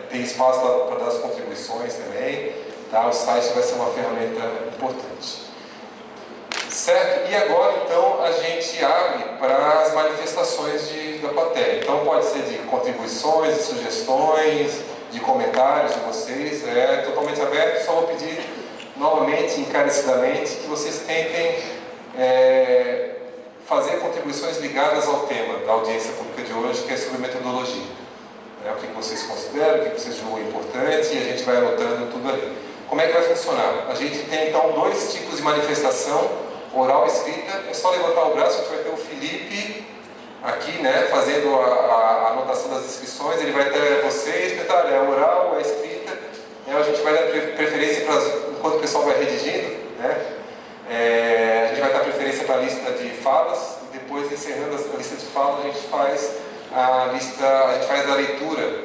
tem espaço lá para dar as contribuições também. O site vai ser uma ferramenta importante. Certo? E agora, então, a gente abre para as manifestações da plateia. Então, pode ser de contribuições, de sugestões, de comentários de vocês. É totalmente aberto. Só vou pedir, novamente, encarecidamente, que vocês tentem fazer contribuições ligadas ao tema da audiência pública de hoje, que é sobre metodologia. O que vocês consideram, o que vocês julgam importante, e a gente vai anotando tudo ali. Como é que vai funcionar? A gente tem então 2 tipos de manifestação, oral e escrita. É só levantar o braço, a gente vai ter o Felipe aqui, né, fazendo a anotação das inscrições. Ele vai ter vocês, perguntar, é oral, é escrita. A gente vai dar preferência para, enquanto o pessoal vai redigindo, né, a gente vai dar preferência para a lista de falas, e depois, encerrando a lista de falas, a gente faz a leitura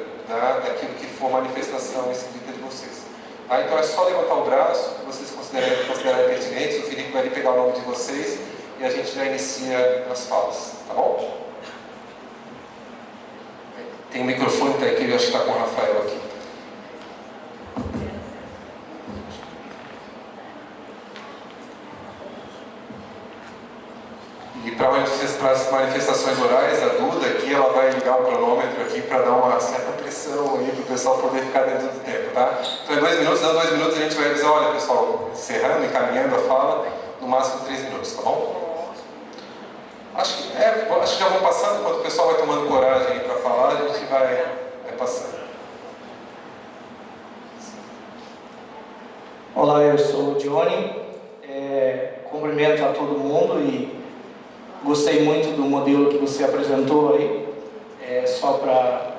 daquilo que for manifestação escrita de vocês. Então é só levantar o braço, que vocês considerarem pertinentes, o Felipe vai ali pegar o nome de vocês e a gente já inicia as falas, tá bom? Tem um microfone, tá aqui, eu acho que está com o Rafael aqui. E para as manifestações orais, a Duda aqui, ela vai ligar o cronômetro aqui para dar uma certa pressão aí para o pessoal poder ficar dentro do tempo, tá? Então em 2 minutos, dando 2 minutos a gente vai avisar, olha pessoal, encerrando, encaminhando a fala, no máximo 3 minutos, tá bom? Acho que já vão passando, enquanto o pessoal vai tomando coragem aí para falar, a gente vai passando. Olá, eu sou o Johnny, cumprimento a todo mundo e gostei muito do modelo que você apresentou aí. Só para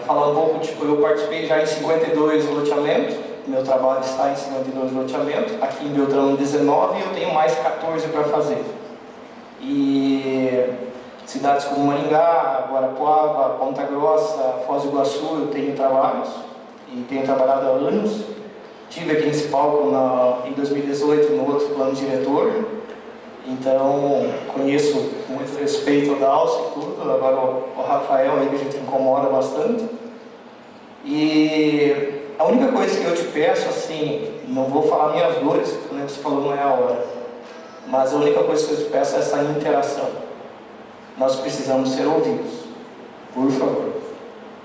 falar um pouco, eu participei já em 52 loteamentos, meu trabalho está em 52 loteamentos, aqui em Beltrão 19 e eu tenho mais 14 para fazer. E cidades como Maringá, Guarapuava, Ponta Grossa, Foz do Iguaçu, eu tenho trabalhos e tenho trabalhado há anos. Estive aqui nesse palco em 2018 no outro plano diretor. Então, conheço com muito respeito o Dalcio e tudo, agora o Rafael aí que a gente incomoda bastante. E a única coisa que eu te peço, assim, não vou falar minhas dores, como você falou, não é a hora, mas a única coisa que eu te peço é essa interação. Nós precisamos ser ouvidos, por favor.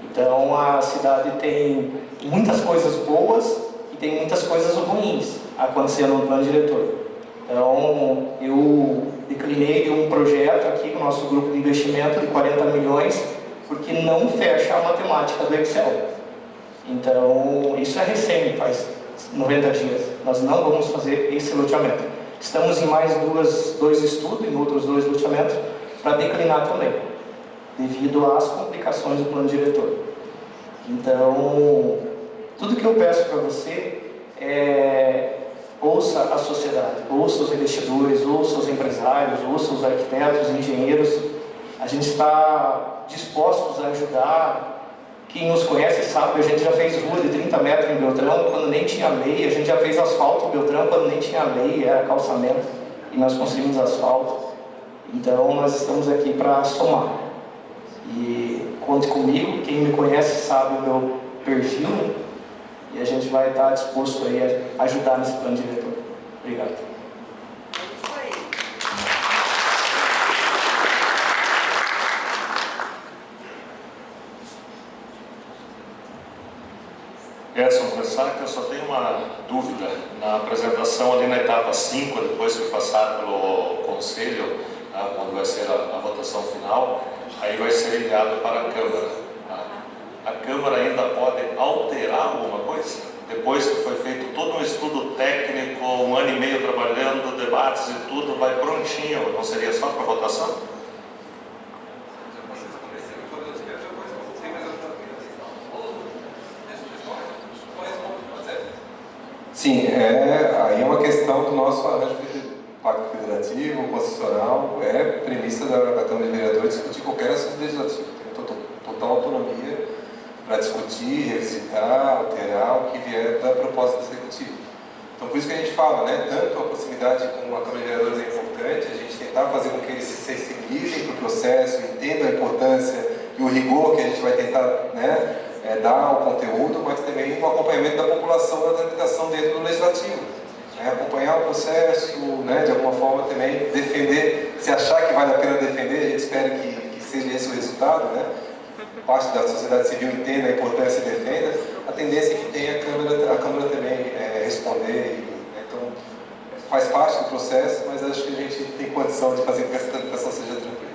Então, a cidade tem muitas coisas boas e tem muitas coisas ruins acontecendo no plano diretor. Então, eu declinei um projeto aqui com o nosso grupo de investimento de 40 milhões, porque não fecha a matemática do Excel. Então, isso é recém, faz 90 dias. Nós não vamos fazer esse loteamento. Estamos em mais 2 estudos, em outros 2 loteamentos, para declinar também, devido às complicações do plano diretor. Então, tudo que eu peço para você é ouça a sociedade, ouça os investidores, ouça os empresários, ouça os arquitetos, engenheiros. A gente está dispostos a ajudar. Quem nos conhece sabe, a gente já fez rua de 30 metros em Beltrão quando nem tinha lei, a gente já fez asfalto em Beltrão quando nem tinha lei, era calçamento, e nós construímos asfalto. Então nós estamos aqui para somar. E conte comigo, quem me conhece sabe o meu perfil, e a gente vai estar disposto aí a ajudar nesse plano diretor. Obrigado. Edson Fressac, eu só tenho uma dúvida. Na apresentação ali na etapa 5, depois que passar pelo Conselho, quando vai ser a votação final, aí vai ser enviado para a Câmara. A Câmara ainda pode alterar alguma coisa? Depois que foi feito todo um estudo técnico, 1 ano e meio trabalhando, debates e tudo, vai prontinho, não seria só para votação? Sim, aí é uma questão do nosso arranjo pacto federativo, constitucional, é premissa da Câmara de Vereadores discutir qualquer assunto legislativo. Tem total autonomia para discutir, revisitar, alterar o que vier da proposta do Executivo. Então, por isso que a gente fala, né, tanto a proximidade com a Câmara de Vereadores é importante, a gente tentar fazer com que eles se sensibilizem para o processo, entendam a importância e o rigor que a gente vai tentar, né, dar ao conteúdo, mas também o acompanhamento da população na tramitação dentro do Legislativo. Acompanhar o processo, né, de alguma forma também defender, se achar que vale a pena defender, a gente espera que seja esse o resultado, né? Parte da sociedade civil entenda a importância e defenda, a tendência é que tenha a Câmara também responder. Então, faz parte do processo, mas acho que a gente tem condição de fazer com que essa tramitação seja tranquila.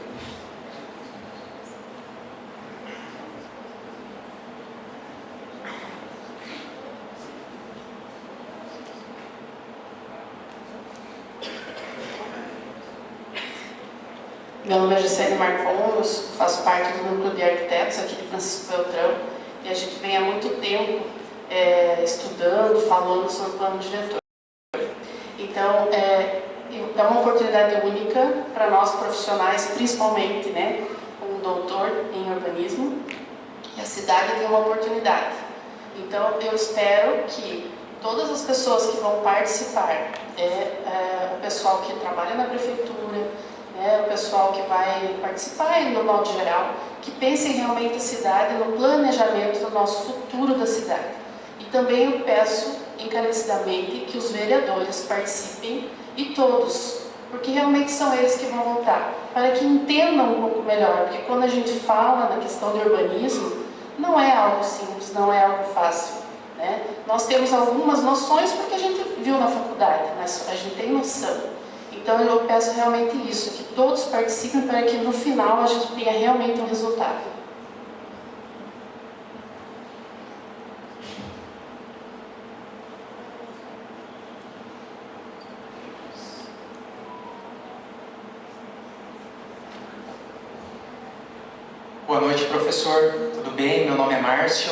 Meu nome é Gisele Marcon, eu faço parte do núcleo de arquitetos aqui de Francisco Beltrão e a gente vem há muito tempo estudando, falando sobre o plano diretor. Então, é uma oportunidade única para nós profissionais, principalmente, né, um doutor em urbanismo, e a cidade tem uma oportunidade. Então, eu espero que todas as pessoas que vão participar, o pessoal que trabalha na prefeitura, o pessoal que vai participar no modo geral, que pensem realmente a cidade no planejamento do nosso futuro da cidade. E também eu peço encarecidamente que os vereadores participem, e todos, porque realmente são eles que vão votar, para que entendam um pouco melhor, porque quando a gente fala na questão de urbanismo, não é algo simples, não é algo fácil, né? Nós temos algumas noções porque a gente viu na faculdade, mas a gente tem noção. Então eu peço realmente isso, que todos participem para que no final a gente tenha realmente um resultado. Boa noite, professor. Tudo bem? Meu nome é Márcio.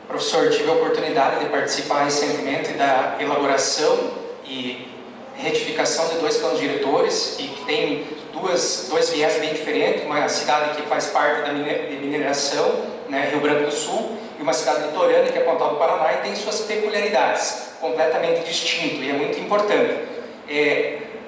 Professor, tive a oportunidade de participar recentemente da elaboração e retificação de 2 planos diretores e que tem dois viés bem diferentes, uma cidade que faz parte da mineração, né, Rio Branco do Sul, e uma cidade litorânea, que é Pontal do Paraná, e tem suas peculiaridades, completamente distinto, e é muito importante.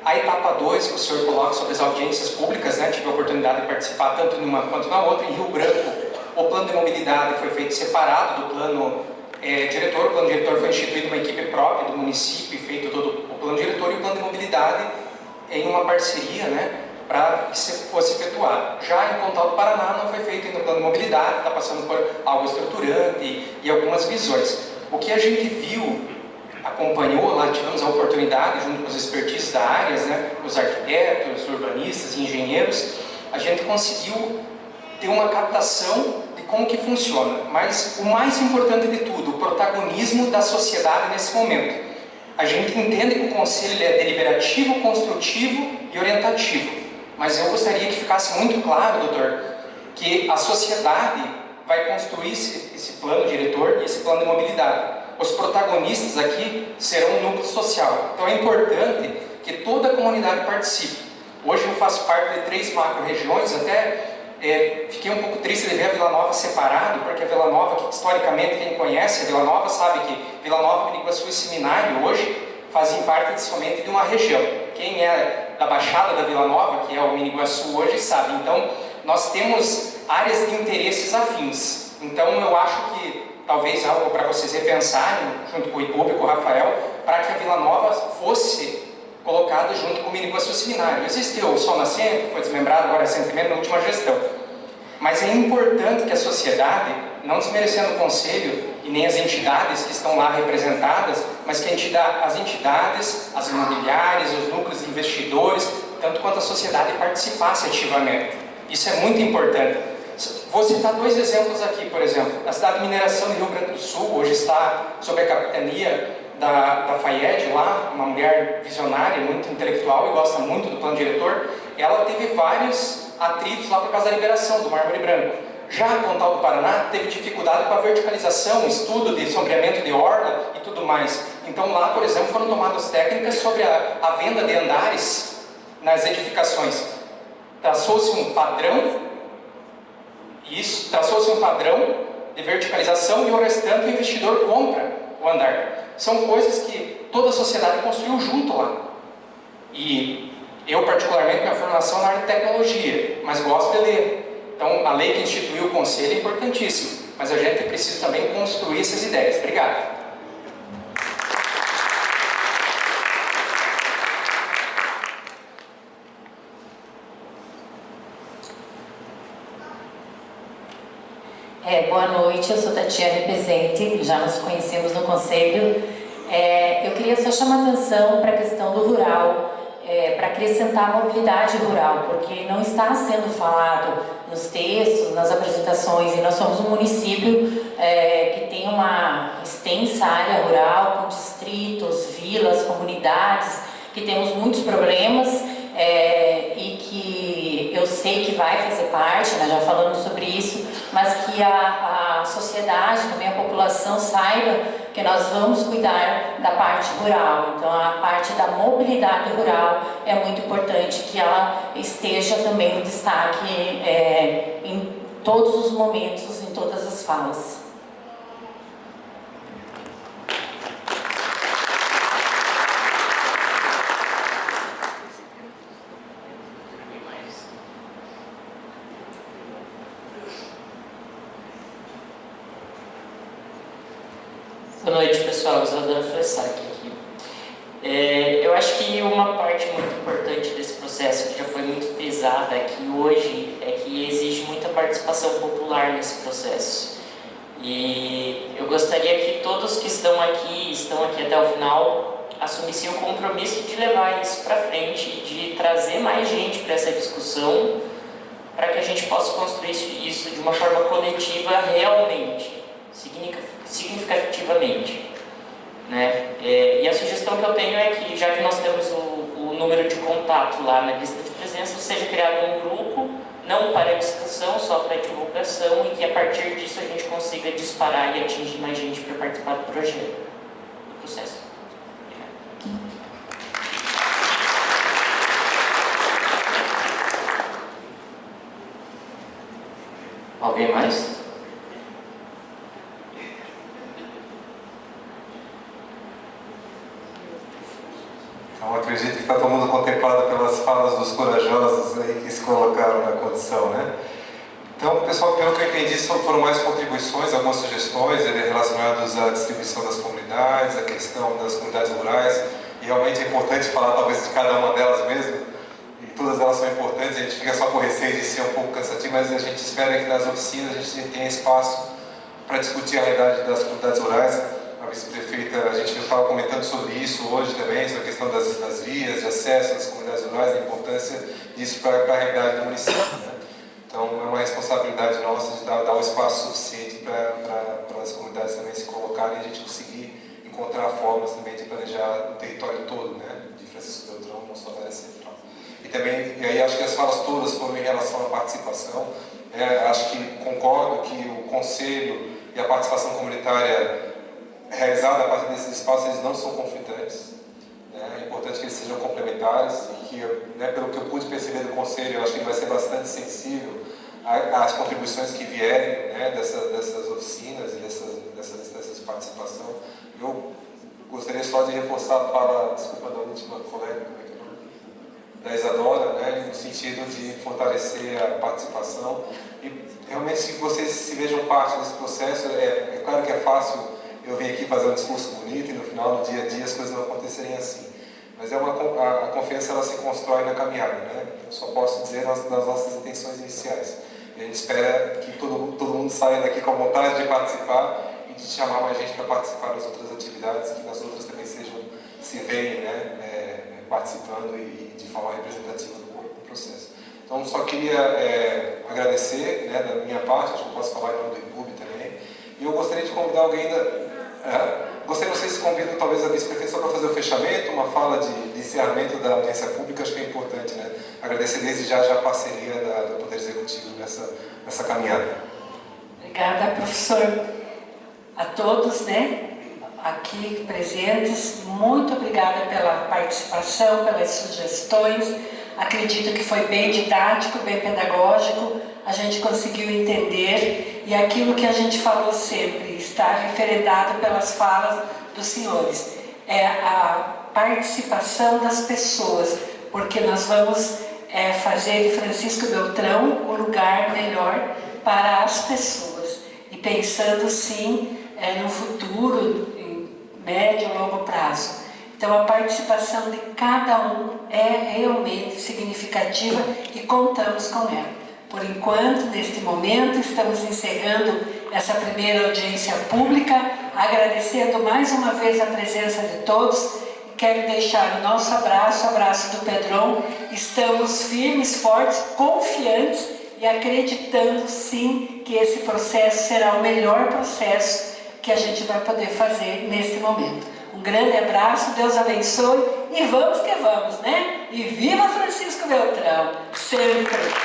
A etapa 2 que o senhor coloca sobre as audiências públicas, né, tive a oportunidade de participar tanto numa quanto na outra. Em Rio Branco, o plano de mobilidade foi feito separado do plano diretor. O plano diretor foi instituído uma equipe própria do município e feito todo o plano diretor, e o plano de mobilidade em uma parceria, né, para que fosse efetuado. Já em Pontal do Paraná não foi feito ainda o plano de mobilidade, está passando por algo estruturante e algumas visões. O que a gente viu, acompanhou lá, tivemos a oportunidade, junto com os expertises da área, né, os arquitetos, urbanistas e engenheiros, a gente conseguiu ter uma captação de como que funciona. Mas o mais importante de tudo, o protagonismo da sociedade nesse momento. A gente entende que o conselho é deliberativo, construtivo e orientativo. Mas eu gostaria que ficasse muito claro, doutor, que a sociedade vai construir esse plano diretor e esse plano de mobilidade. Os protagonistas aqui serão o núcleo social. Então é importante que toda a comunidade participe. Hoje eu faço parte de 3 macro-regiões, até fiquei um pouco triste de ver a Vila Nova separado, porque a Vila Nova, que historicamente quem conhece a Vila Nova sabe que Vila Nova, Miniguaçu e Seminário hoje fazem parte somente de uma região. Quem é da Baixada da Vila Nova, que é o Miniguaçu hoje, sabe. Então nós temos áreas de interesses afins. Então eu acho que talvez algo para vocês repensarem, junto com o IPUB e com o Rafael, para que a Vila Nova fosse colocada junto com o Miniguaçu Seminário. Existiu o Sol Nascente, foi desmembrado agora recentemente na última gestão. Mas é importante que a sociedade, não desmerecendo o Conselho e nem as entidades que estão lá representadas, mas que as entidades, as imobiliárias, os núcleos de investidores, tanto quanto a sociedade participasse ativamente. Isso é muito importante. Vou citar 2 exemplos aqui, por exemplo. A cidade de mineração de Rio Branco do Sul hoje está sob a capitania da FAIED lá, uma mulher visionária, muito intelectual e gosta muito do plano diretor. Ela teve vários atritos lá por causa da liberação do mármore branco. Já a Pontal do Paraná teve dificuldade com a verticalização, estudo de sombreamento de orla e tudo mais. Então lá, por exemplo, foram tomadas técnicas sobre a venda de andares nas edificações. Traçou-se um padrão de verticalização e o restante o investidor compra o andar. São coisas que toda a sociedade construiu junto lá. E eu, particularmente, minha formação na área de tecnologia, mas gosto de ler. Então, a lei que instituiu o Conselho é importantíssima, mas a gente precisa também construir essas ideias. Obrigado. Boa noite, eu sou Tatiana Pezente, já nos conhecemos no Conselho. Eu queria só chamar atenção para a questão do rural, para acrescentar a mobilidade rural, porque não está sendo falado nos textos, nas apresentações, e nós somos um município que tem uma extensa área rural, com distritos, vilas, comunidades, que temos muitos problemas e que eu sei que vai fazer parte, nós já falamos sobre isso, mas que a sociedade, também a população saiba que nós vamos cuidar da parte rural. Então a parte da mobilidade rural é muito importante que ela esteja também no destaque em todos os momentos, em todas as falas. Boa noite, pessoal. Isadora Fressac aqui. Eu acho que uma parte muito importante desse processo, que já foi muito pesada aqui hoje, é que exige muita participação popular nesse processo. E eu gostaria que todos que estão aqui até o final, assumissem o compromisso de levar isso para frente, de trazer mais gente para essa discussão, para que a gente possa construir isso de uma forma coletiva realmente, significativamente, né? E a sugestão que eu tenho é que, já que nós temos o número de contato lá na lista de presença, seja criado um grupo, não para discussão, só para divulgação, e que a partir disso a gente consiga disparar e atingir mais gente para participar do projeto, do processo. Alguém mais? Então, acredito que está todo mundo contemplado pelas falas dos corajosos aí que se colocaram na condição, né? Então, pessoal, pelo que eu entendi, foram mais contribuições, algumas sugestões relacionadas à distribuição das comunidades, à questão das comunidades rurais, e realmente é importante falar talvez de cada uma delas mesmo, e todas elas são importantes, a gente fica só com receio de ser um pouco cansativo, mas a gente espera que nas oficinas a gente tenha espaço para discutir a realidade das comunidades rurais. A vice-prefeita, a gente estava comentando sobre isso hoje também, sobre a questão das vias de acesso às comunidades rurais, a importância disso para a realidade do município, né? Então é uma responsabilidade nossa de dar o espaço suficiente para as comunidades também se colocarem e a gente conseguir encontrar formas também de planejar o território todo, né? De Francisco Beltrão, não só da área central. E também, e aí acho que as falas todas foram em relação à participação. Acho que concordo que o conselho e a participação comunitária realizada a partir desses espaços, eles não são conflitantes, né? É importante que eles sejam complementares e que, né, pelo que eu pude perceber do Conselho, eu acho que ele vai ser bastante sensível às contribuições que vierem, né, dessas oficinas e dessas instâncias de participação. Eu gostaria só de reforçar a fala, desculpa, da última colega, da Isadora, né, no sentido de fortalecer a participação e realmente se vocês se vejam parte desse processo, é claro que é fácil eu vim aqui fazer um discurso bonito e no final, no dia a dia, as coisas não acontecerem assim. Mas a confiança ela se constrói na caminhada, né? Eu só posso dizer nas nossas intenções iniciais. E a gente espera que todo mundo saia daqui com a vontade de participar e de chamar mais gente para participar das outras atividades, que nas outras também se veem, né, participando e de forma representativa do processo. Então, só queria agradecer, né, da minha parte, acho que eu posso falar em nome do IPUB também, e eu gostaria de convidar alguém gostaria que vocês convidem talvez a vice-prefeita só para fazer o fechamento, uma fala de encerramento da audiência pública, acho que é importante, né? Agradecer desde já a parceria do Poder Executivo nessa caminhada. Obrigada, professor. A todos, né, aqui presentes, muito obrigada pela participação, pelas sugestões. Acredito que foi bem didático, bem pedagógico, a gente conseguiu entender e aquilo que a gente falou sempre, está referendado pelas falas dos senhores, é a participação das pessoas, porque nós vamos fazer de Francisco Beltrão um lugar melhor para as pessoas e pensando sim no futuro, em médio e longo prazo. Então a participação de cada um é realmente significativa e contamos com ela. Por enquanto, neste momento, estamos encerrando essa primeira audiência pública, agradecendo mais uma vez a presença de todos. Quero deixar o nosso abraço, abraço do Pedron. Estamos firmes, fortes, confiantes e acreditando sim que esse processo será o melhor processo que a gente vai poder fazer nesse momento. Um grande abraço, Deus abençoe e vamos que vamos, né? E viva Francisco Beltrão, sempre!